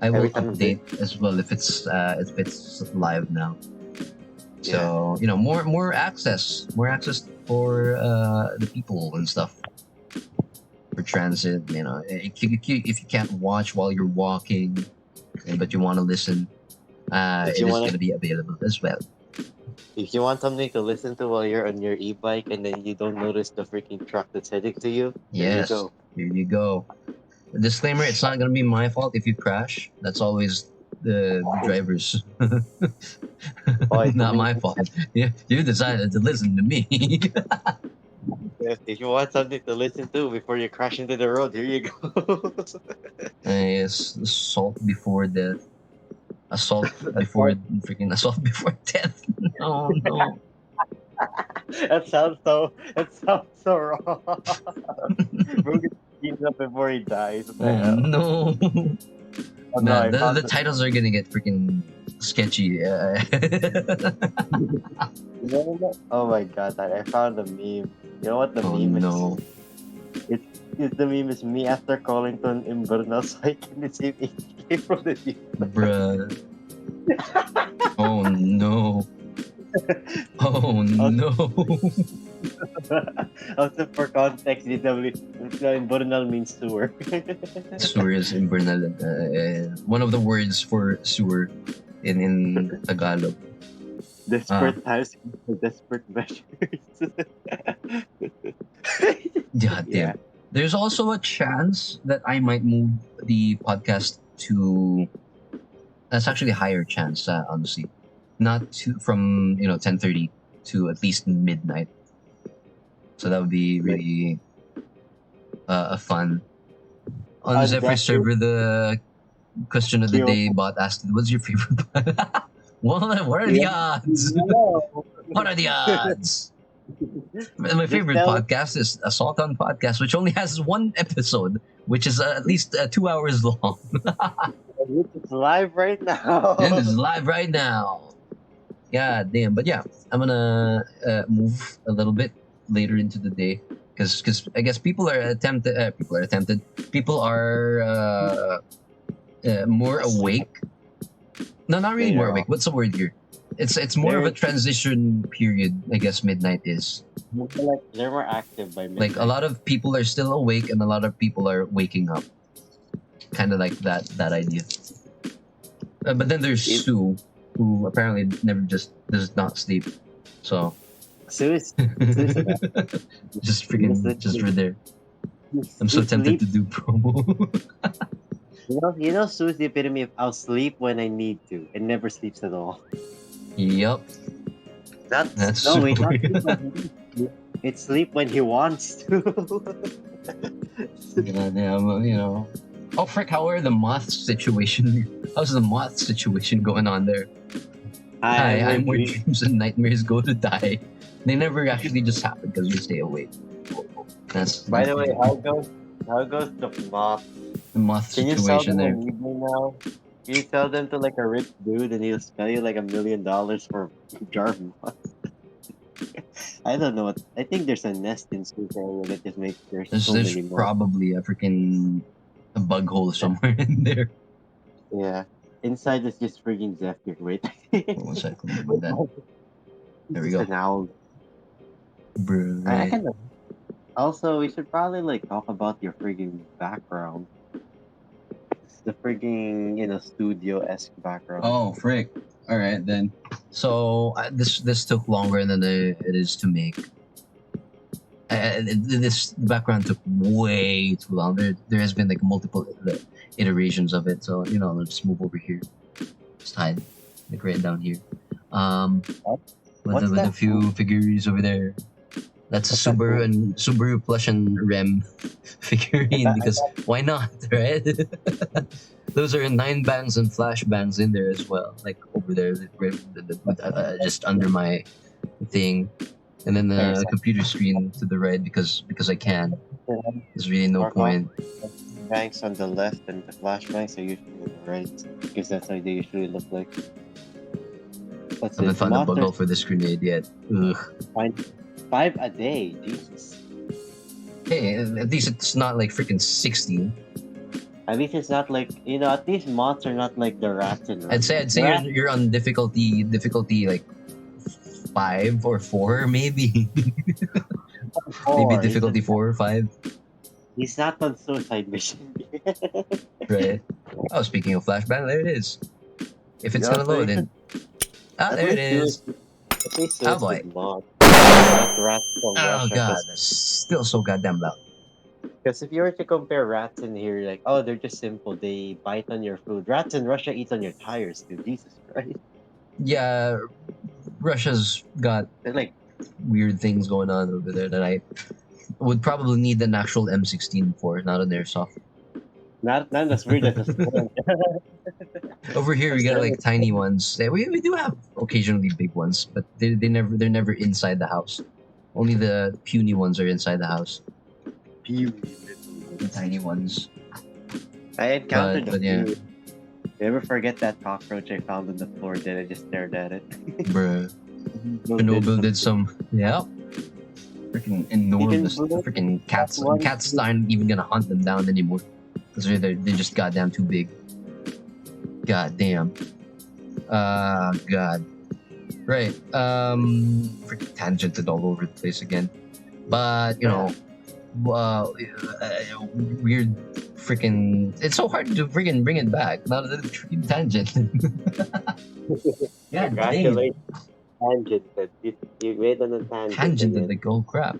I will Every time I'm update as well if it's live now. yeah. So more access for the people and stuff for transit. If you can't watch while you're walking, but you want to listen, If it you is wanna going to be available as well. if you want something to listen to while you're on your e-bike and then you don't notice the freaking truck that's heading to you, there you Yes, go. here you go. Disclaimer: it's not going to be my fault if you crash. That's always the driver's, Oh, I not mean, my fault. You decided to listen to me. if you want something to listen to before you crash into the road, here you go. Yes, assault before death. Assault before death. No. That sounds so wrong. Bro gets beaten up before he dies. What the Oh hell? no. Oh no, Man, I found the titles are gonna get freaking sketchy. oh my god, I found a meme. You know what the Oh meme is? no. It's, the meme is me after calling to an Inverness so I can receive 80K from the deal. Bruh. Oh no. Oh Also, no. also for context, Invernal means sewer. Sewer is in Bernal. One of the words for sewer in Tagalog. Desperate times, desperate measures. God Yeah. damn. There's also a chance that I might move the podcast to. That's actually a higher chance, honestly. Not from 10:30 to at least midnight. So that would be really a fun. On the On Zephyr deck, you server, the question of the day bot asked, "What's your favorite?" What are the odds? know. What are the odds? My Just favorite tell podcast is Assault on Podcast, which only has one episode, which is at least 2 hours long. it's live right now. And it's live right now. God damn. But yeah, I'm gonna move a little bit later into the day because I guess people are attempted. People are more Asleep awake. No, not really more later on. awake. What's the word here? It's more of a They're transition period. I guess midnight is they're more active by like a midnight. lot of people are still awake and a lot of people are waking up. Kind of like that idea. But then there's It, Sue, who apparently never just does not sleep. So Sus, just freaking just right there. I'm so he tempted to sleeps. do promo. Sue's the epitome of I'll sleep when I need to and never sleeps at all. Yep, That's that's no Sue. wait, not sleep when he needs to. It's sleep when he wants to. Goddamn. Oh frick! How are the moth situation? How's the moth situation going on there? Hi, I'm where dreams and nightmares go to die. They never actually just happen because we stay awake. That's By the way, how goes the moth? the moth Can you sell situation them there. on eBay now? Can you sell them to like a rich dude and he'll sell you like $1 million for a jar of moth? I don't know what. I think there's a nest in Super area that just makes there's so There's many more. probably a freaking a bug hole somewhere in there. Yeah. Inside is just freaking Zephyr. Wait. One sec, let me move that. There It's we just go. an owl. Bro, I right. can. Also, we should probably like talk about your freaking background. The freaking studio esque background. Oh, frick. All right then. So this took longer than it is to make. This background took way too long. There has been like multiple iterations of it. So let's move over here. It's hide like right down here. Um, What? with What's with a that food? few figures over there. That's a What's that food? Subaru plush and Rem I figurine thought, I because thought why not, right? Those are nine bangs and flash bangs in there as well, like over there, with, just under my thing, and then there's the computer screen to the right because I can. some There's really no mark off point. banks on the left and the flashbangs are usually on the right because that's how they usually look like. What's Haven't this? found a Monsters bugle for this grenade yet. Ugh. find 5 a day. Jesus. Hey, at least it's not like freaking 16. At least it's not like At least mods are not like the rats in Russia. I'd say The rats you're on difficulty like 5 or 4 maybe. are Maybe four. difficulty 4 or 5. He's not on suicide mission. Right. Oh, speaking of flashbang, there it is. If it's Yeah, gonna so load you should in. Ah, at there it least do it. is. At least do Oh it with boy. mods, not rats from Oh Russia. god, that's still so goddamn loud. Because if you were to compare rats in here, like, oh, they're just simple. They bite on your food. Rats in Russia eat on your tires, dude. Jesus Christ. Yeah, Russia's got They're like weird things going on over there that I would probably need an actual M16 for, not an airsoft. not as weird as a storm. Over here A we got storm like is tiny ones. Yeah, we do have occasionally big ones, but they're never inside the house. Only the puny ones are inside the house. puny little The ones. tiny ones. I encountered a But yeah, few. Never forget that cockroach I found on the floor. Then I just stared at it. bruh. Built in Chernobyl some. did some. Yeah, freaking You can enormous. The build freaking that cats. one. Cats aren't even gonna hunt them down anymore because they're just goddamn too big. Goddamn. God. Right. Freaking tangented all over the place again. But weird. Freaking. It's so hard to freaking bring it back. Not a freaking tangent. God damn. Congratulations, tangent. You made on a tangent and Tangented then like oh crap.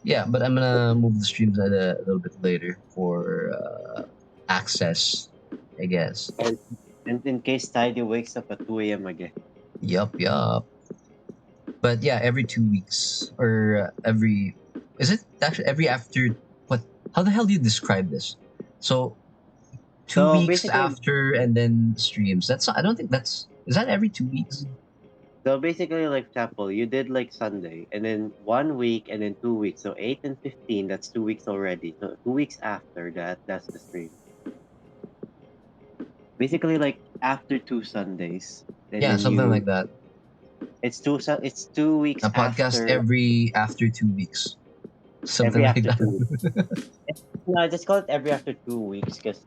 Yeah, but I'm gonna move the streams a little bit later for access, I guess. and, and in case Tidy wakes up at 2 a.m. again. Yup, yup. But yeah, every 2 weeks or every is it actually every after what? How the hell do you describe this? So two So weeks basically, after and then streams. That's I don't think that's is that every 2 weeks? like example, you did like Sunday, and then 1 week, and then 2 weeks. So 8 and 15, that's 2 weeks already. So 2 weeks after that, that's the stream. Basically, like after two Sundays, and Yeah, then something like that. it's 2 weeks A podcast after every after 2 weeks, something every like after that. 2 weeks. No, I just call it every after 2 weeks because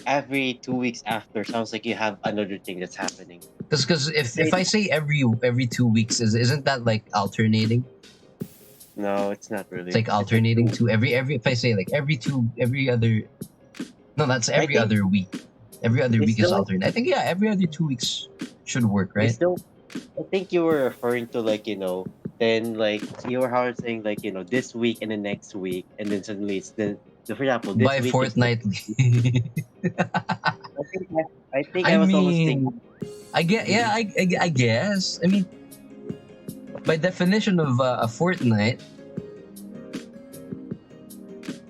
every 2 weeks after sounds like you have another thing that's happening. Because Say if I say every 2 weeks, isn't that like alternating? no, it's not It's really. like It's like alternating 2. to every if I say like every other no, that's I every think other week. Every other it's week is still like alternate. I think yeah, every other 2 weeks should work, it's right? still. I think you were referring to like then like you were how saying like this week and the next week, and then suddenly it's for example, this By week is the. fortnightly. I think I I was almost mean, thinking. I get yeah, Mhm. I guess. I mean, by definition of a fortnight,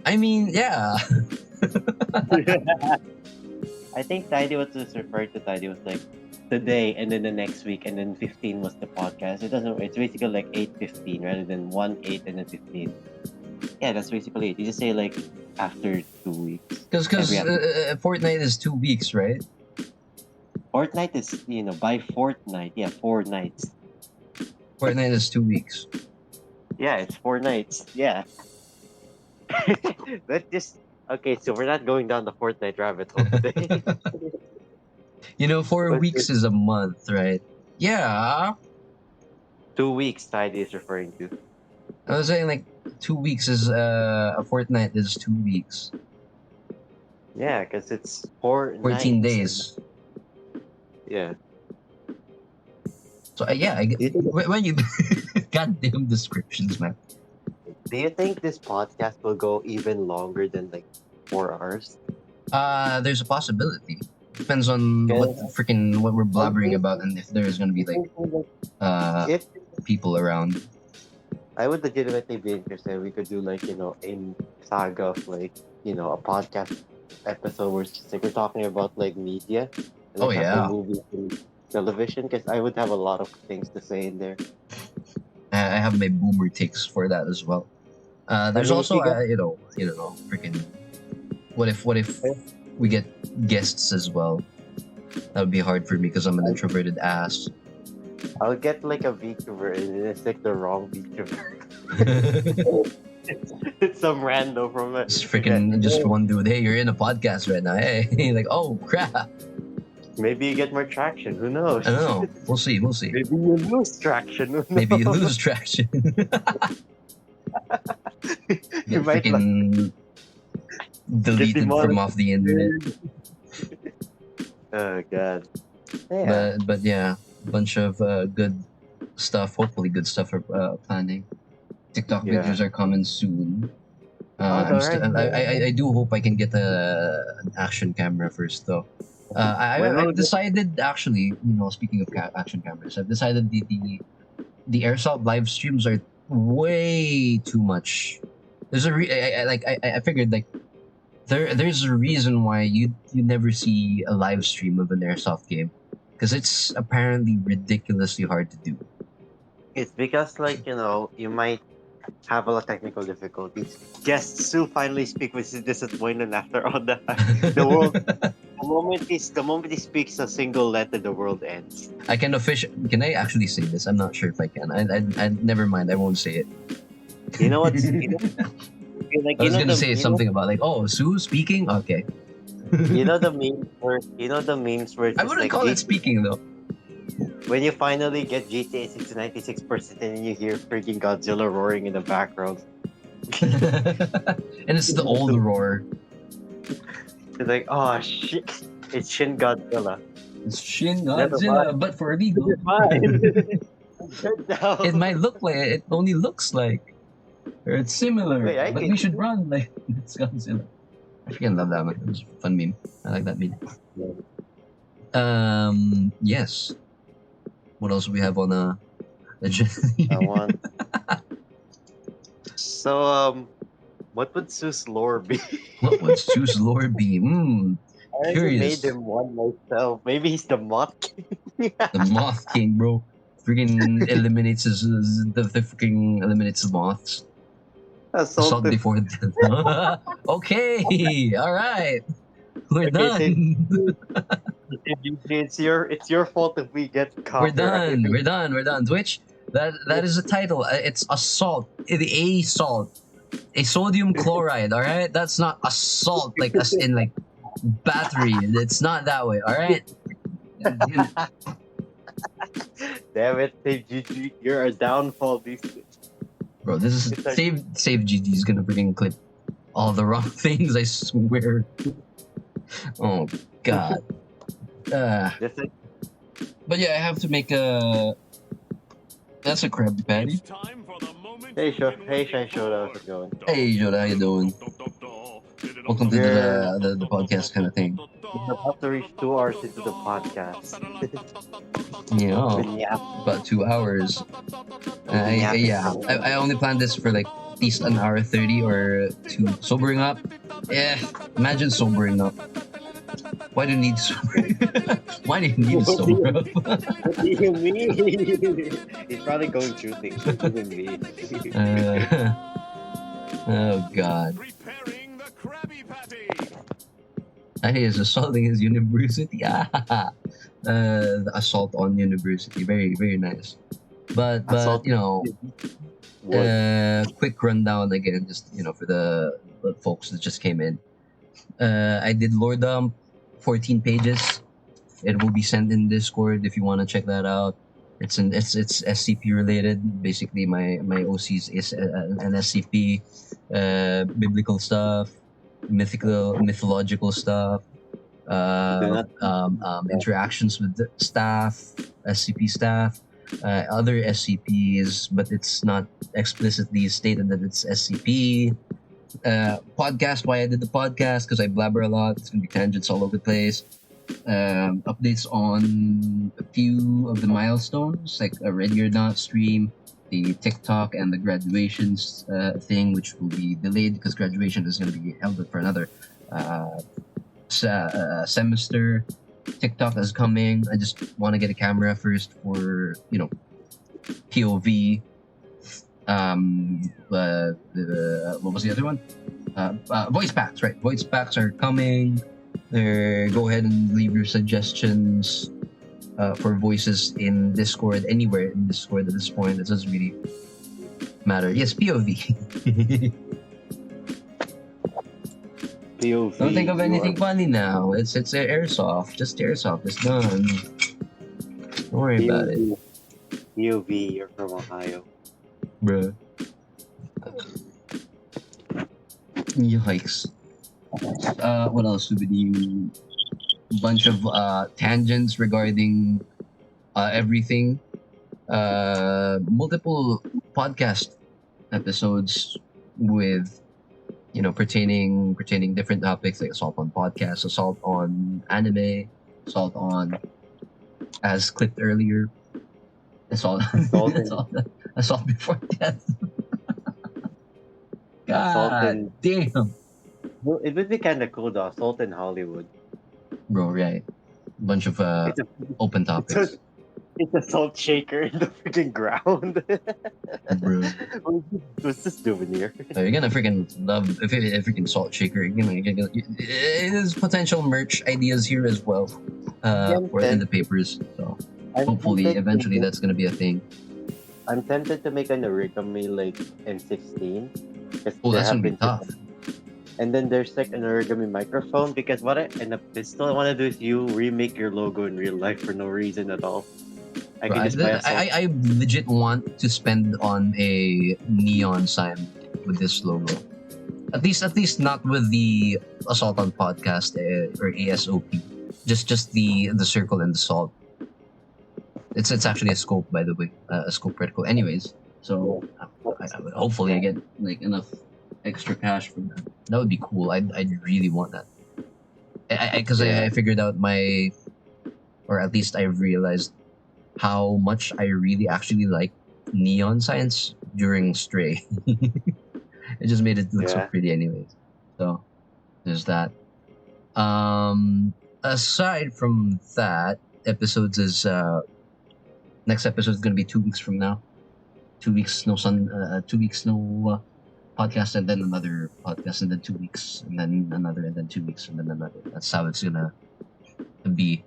I mean yeah. I think Tidy was just referred to Tidy was like today and then the next week and then 15 was the podcast. It doesn't. It's basically like 8:15 rather than 1 8 and then 15. Yeah, that's basically it. You just say like after 2 weeks. Every Because after a fortnight is 2 weeks, right? fortnight is by fortnight. Yeah, 4 nights. Fortnite is 2 weeks. Yeah, it's 4 nights. Yeah. Let's just okay. So we're not going down the Fortnite rabbit hole today. 4 weeks But is a month, right? Yeah. 2 weeks Tide is referring to. I was saying like 2 weeks is a fortnight is 2 weeks. Yeah, because it's four 14 nights and days. yeah. So yeah, I get Do you think when you goddamn descriptions, man. do you think this podcast will go even longer than like 4 hours? There's a possibility. Depends on Because what we're I'm blabbering about thinking, and if there's gonna be I'm like thinking that uh if people around. I would legitimately be interested, we could do like in saga of like a podcast episode where it's just like we're talking about like media and Oh like how yeah, movies and television because I would have a lot of things to say in there. I have my boomer takes for that as well. I There's mean, if also you get freaking what if we get guests as well? That would be hard for me because I'm an introverted ass. I'll get like a VTuber and it's like the wrong VTuber. It's some rando from the Just internet. freaking just one dude. Hey, you're in a podcast right now. Hey, like oh crap. Maybe you get more traction. Who I don't knows? know. We'll see. We'll see. Maybe you lose traction. Who Maybe you knows? lose traction. You Get might like freaking get deleted from off the internet. demonetized. Oh god. Yeah. But yeah, a bunch of good stuff. Hopefully, good stuff for planning. TikTok Yeah. videos are coming soon. Oh, I'm alright. still. I do hope I can get an action camera first though. When will I've it get decided actually. Speaking of action cameras, I've decided the airsoft live streams are way too much. There's a I figured like there's a reason why you never see a live stream of an airsoft game because it's apparently ridiculously hard to do. it's because like, you might have a lot of technical difficulties. Guests will finally speak, which is disappointing after all the the world the moment he speaks a single letter, the world ends. I can Can I actually say this? I'm not sure if I can. I never mind. I won't say it. You know what's like I was gonna say something about like, oh, Sue speaking. Okay, the memes where it's I just wouldn't like call it speaking though. when you finally get GTA 6 to 96% and you hear freaking Godzilla roaring in the background. And it's the old roar. It's like, oh shit, it's Shin Godzilla. It's Shin Never Godzilla, mind. but for legal. Never mind. Good It now. might look like it only looks like, or it's similar, Wait, I but can. we should run like it's Godzilla. I freaking love that one. It was a fun meme. I like that meme. Yes. What else do we have on agenda? I want. So, what would Seuss lore be? What would Sue's lore be? I already made Curious. him one myself. Maybe he's the moth king. The Moth King, bro. Freaking eliminates the freaking eliminates the moths. Assault Assaulted. before death. Okay, all right, we're Okay, done. it's your fault if we get We're copyright. done. We're done. We're done. Twitch. That is the title. It's assault. The assault. A sodium chloride. All right. That's not assault like us in like battery. It's not that way. All right. Damn it, hey GG, you're a downfall. These Bro, this is it's like, save GG is gonna freaking clip all the wrong things. I swear. Oh God. just like But yeah, I have to make a. That's a Krabby Patty. hey Shai Shoda, how's it going? Hey, Joda, how you doing? Welcome to the podcast kind of thing. We're about to reach 2 hours into the podcast. Yeah, Been yap, about 2 hours. been yapping. I only planned this for like at least an hour 30 or two. Sobering up. Yeah, imagine sobering up. Why do you need sober? Why do you need to sober up? What do you mean? He's probably going through things. Even me. Oh God. Preparing the Krabby Patty. He is assaulting his university. The assault on university. Very, very nice. But Assault wood. quick rundown again, just for the folks that just came in. I did lore dump, 14 pages. It will be sent in Discord if you want to check that out. It's SCP related. Basically, my OCs is an SCP, biblical stuff, mythological stuff, Do not. interactions with the staff, SCP staff, other SCPs, but it's not explicitly stated that it's SCP. Podcast, why I did the podcast, because I blabber a lot. It's gonna be tangents all over the place. Updates on a few of the milestones, like a Ready or Not stream, the TikTok, and the graduations thing, which will be delayed because graduation is going to be held for another semester. TikTok is coming. I just want to get a camera first for POV. What was the other one? Voice packs, right? Voice packs are coming. Go ahead and leave your suggestions for voices in Discord, anywhere in Discord at this point. It doesn't really matter. Yes, POV. POV. Don't think of you anything are- funny now. It's airsoft. Just airsoft. It's done. Don't worry about it, POV. POV. You're from Ohio. bruh. Yikes. What else would you? Bunch of tangents regarding everything. Multiple podcast episodes with pertaining different topics, like assault on podcasts, assault on anime, assault on, as clipped earlier, assault Assault in- assault before death. Assault God in- damn, Well, it would be kind of cool, though. Assault in Hollywood. bro, right? Bunch of It's a open it's, topics, a, it's a salt shaker in the freaking ground. bro. What's this doing here? You're gonna freaking love if it freaking salt shaker. It is potential merch ideas here as well, for in the papers. So I'm hopefully, tempted to eventually, make- that's gonna be a thing. I'm tempted to make an origami like M16. Oh, that's gonna be tough. And then there's like an origami microphone because and a pistol I want to do is you remake your logo in real life for no reason at all. I Bro, can just buy a salt. I legit want to spend on a neon sign with this logo. At least not with the assault on podcast or ASOP. Just the circle and the salt. It's actually a scope, by the way, a scope particle. Anyways, so I would hopefully get like enough extra cash from that. That would be cool. I'd really want that. Because I figured out or at least I realized how much I really actually like neon signs during Stray. It just made it look so Yeah. pretty, anyways. So there's that. Aside from that, episodes is next episode is gonna be 2 weeks from now. 2 weeks no sun. 2 weeks no podcast, and then another podcast, and then 2 weeks, and then another, and then 2 weeks, and then another. That's how it's gonna be.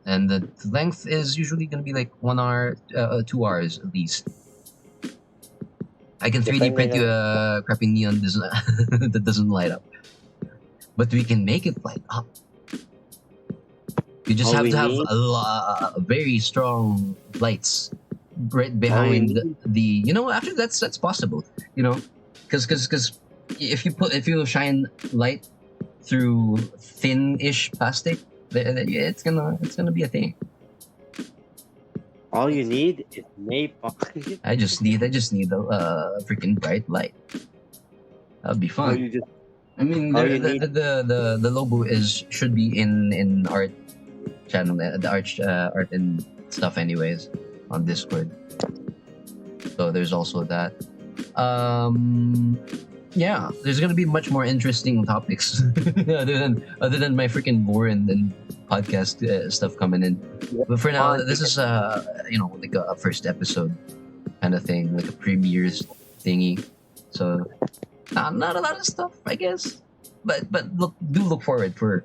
And the length is usually gonna be like 1 hour, 2 hours at least. I can 3D print you a crappy neon that doesn't light up, but we can make it light up. You just All have we to have need- a very strong lights right All we behind need- the. Actually that's possible. Because if you shine light through thin-ish plastic, it's gonna be a thing. All you need is maple. I just need a freaking bright light. That'd be All fun. you just I mean, all the, you the, need- the logo should be in art channel, the art and stuff, anyways, on Discord. So there's also that. Yeah, there's gonna be much more interesting topics other than my freaking lore and podcast stuff coming in. But for now, this is like a first episode kind of thing, like a premieres thingy. So not a lot of stuff, I guess. But look forward for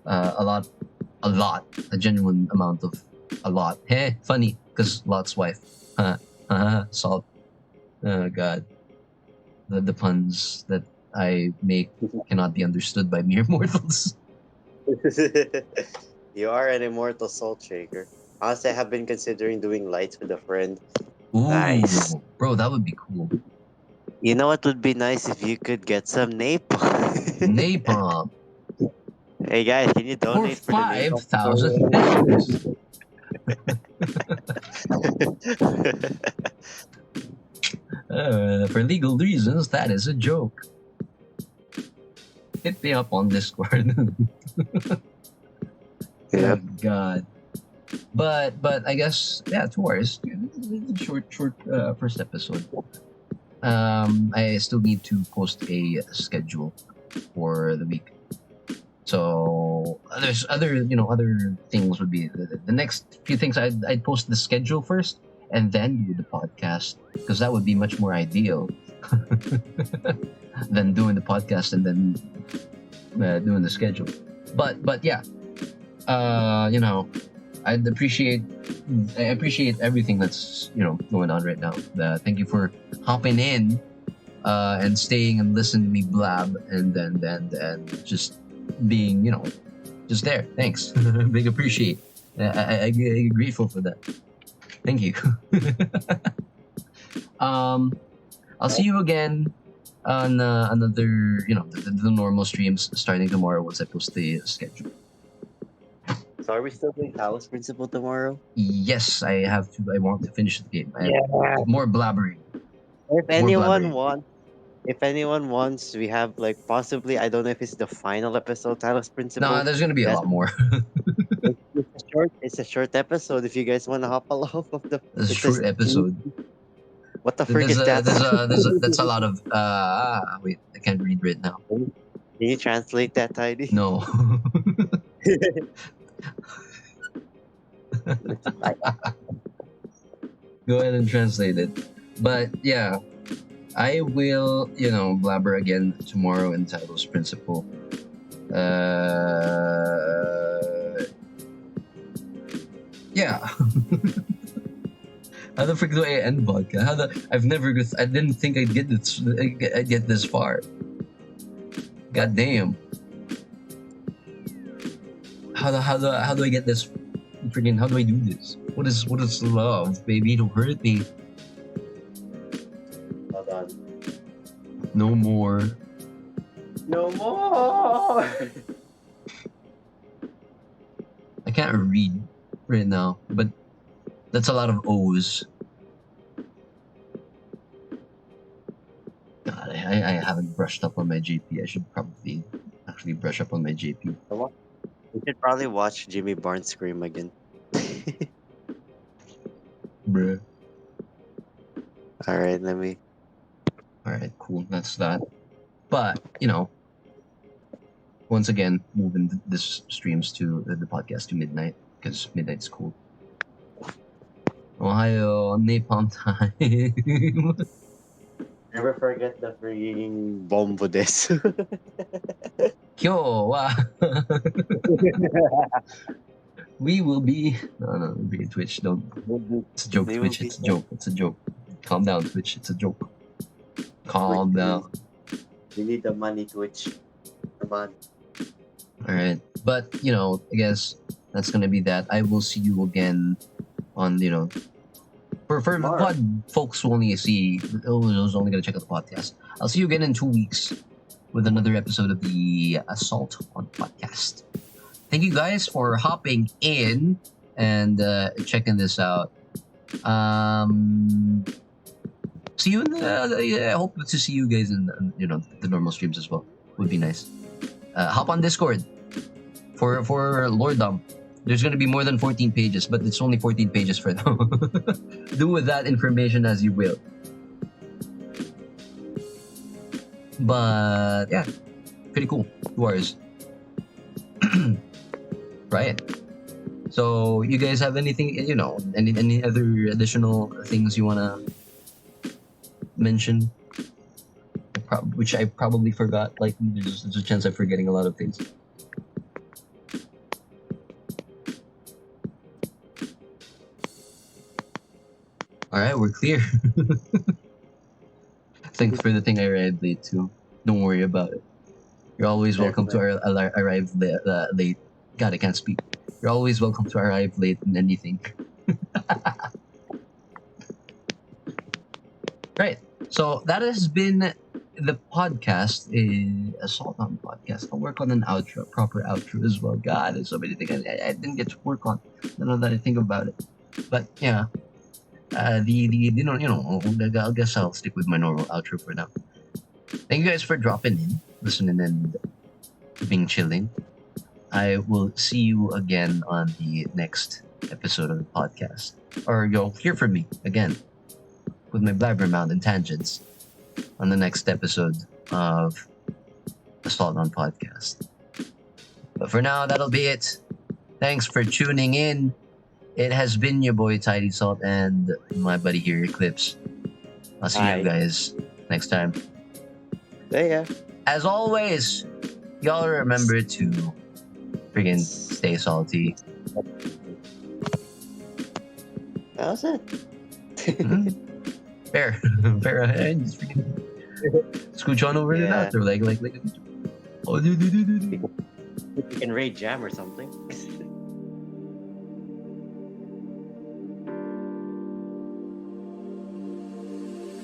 a genuine amount of a lot. Heh, funny, because Lot's wife. Salt. Oh god, the puns that I make cannot be understood by mere mortals. You are an immortal salt shaker. Honestly, I have been considering doing lights with a friend. Nice. Ooh, bro, that would be cool. You know what would be nice if you could get some napalm. Napalm Hey guys, can you for donate for the napalm 5,000 pesos. store? For legal reasons, that is a joke. Hit me up on Discord. Oh Yep. god. But I guess yeah, 2 hours. Short first episode. I still need to post a schedule for the week. So there's other things would be the next few things. I'd post the schedule first and then do the podcast because that would be much more ideal than doing the podcast and then doing the schedule. But yeah, you know, I appreciate everything that's going on right now. Thank you for hopping in and staying and listening to me blab and just being just there. Thanks, big appreciate. I'm grateful for that. Thank you. I'll see you again on another the normal streams starting tomorrow once I post the schedule. So are we still doing Talos Principle tomorrow? Yes, I want to finish the game. I Yeah. have more blabbering. If More anyone blabbering. wants, we have like possibly I don't know if it's the final episode Talos No, Principle. there's gonna be a That's lot more. it's a short. It's a short episode. If you guys want to hop along of the, It's a it says short episode. what the frick is that? That's a lot of wait, I can't read right now. Can you translate that, Tidy? No. Go ahead and translate it. But yeah, I will, blabber again tomorrow in Talos Principle. Yeah. How the frick do I end vodka? I didn't think I'd get this far. God damn. How do I get this freaking, how do I do this? What is love, baby? Don't hurt me. Hold on. No more. No more. I can't read right now, but that's a lot of O's. God, I haven't brushed up on my JP. I should probably actually brush up on my JP. We should probably watch Jimmy Barnes scream again. Bruh. All right, let me. Alright, cool. That's that. But, once again, moving this streams to the podcast to midnight, because midnight's cool. Ohio, napalm time. Never forget the freaking bombo desu. Kyo wa. We will be. No, be Twitch. Don't. It's a joke, They will Twitch. be It's a joke. It's a joke. Calm down, Twitch. It's a joke. Calm down. We need the money, Twitch. Come on. Alright. But, I guess that's gonna be that. I will see you again on, for Tomorrow. pod folks who only see, who's only gonna check out the podcast. I'll see you again in 2 weeks with another episode of the Assault on Podcast. Thank you guys for hopping in and checking this out. See you in I hope to see you guys in the normal streams as well. Would be nice. Hop on Discord for Lorddom. There's gonna be more than 14 pages, but it's only 14 pages for now. Do with that information as you will. But yeah, pretty cool. 2 hours. Right. So you guys have anything, any other additional things you wanna mention? Which I probably forgot. Like there's a chance I'm forgetting a lot of things. All right, we're clear. Thanks for the thing I arrived late too. Don't worry about it. You're always Fair, welcome to fair. arrive late. God, I can't speak. You're always welcome to arrive late in anything. Right. So that has been the podcast, a Salt on podcast. I'll work on an outro, proper outro as well. God, there's so many things I didn't get to work on. Now that I think about it, but yeah, the I guess I'll stick with my normal outro for now. Thank you guys for dropping in, listening, and being chilling. I will see you again on the next episode of the podcast, or you'll hear from me again with my blabbermouth and tangents on the next episode of the Salt on Podcast. But for now, that'll be it. Thanks for tuning in. It has been your boy Tidy Salt and my buddy here, Eclipse. I'll see you Hi. guys next time. Yeah. As always, y'all remember to friggin' stay salty. That was it. Fair. Fair. And just freaking scooch on over to Yeah. that. Or like. Oh, do. You can raid jam or something.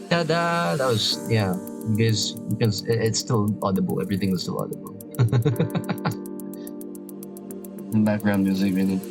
Yeah, that was, yeah. Because it's still audible. Everything was still audible. Background music, really.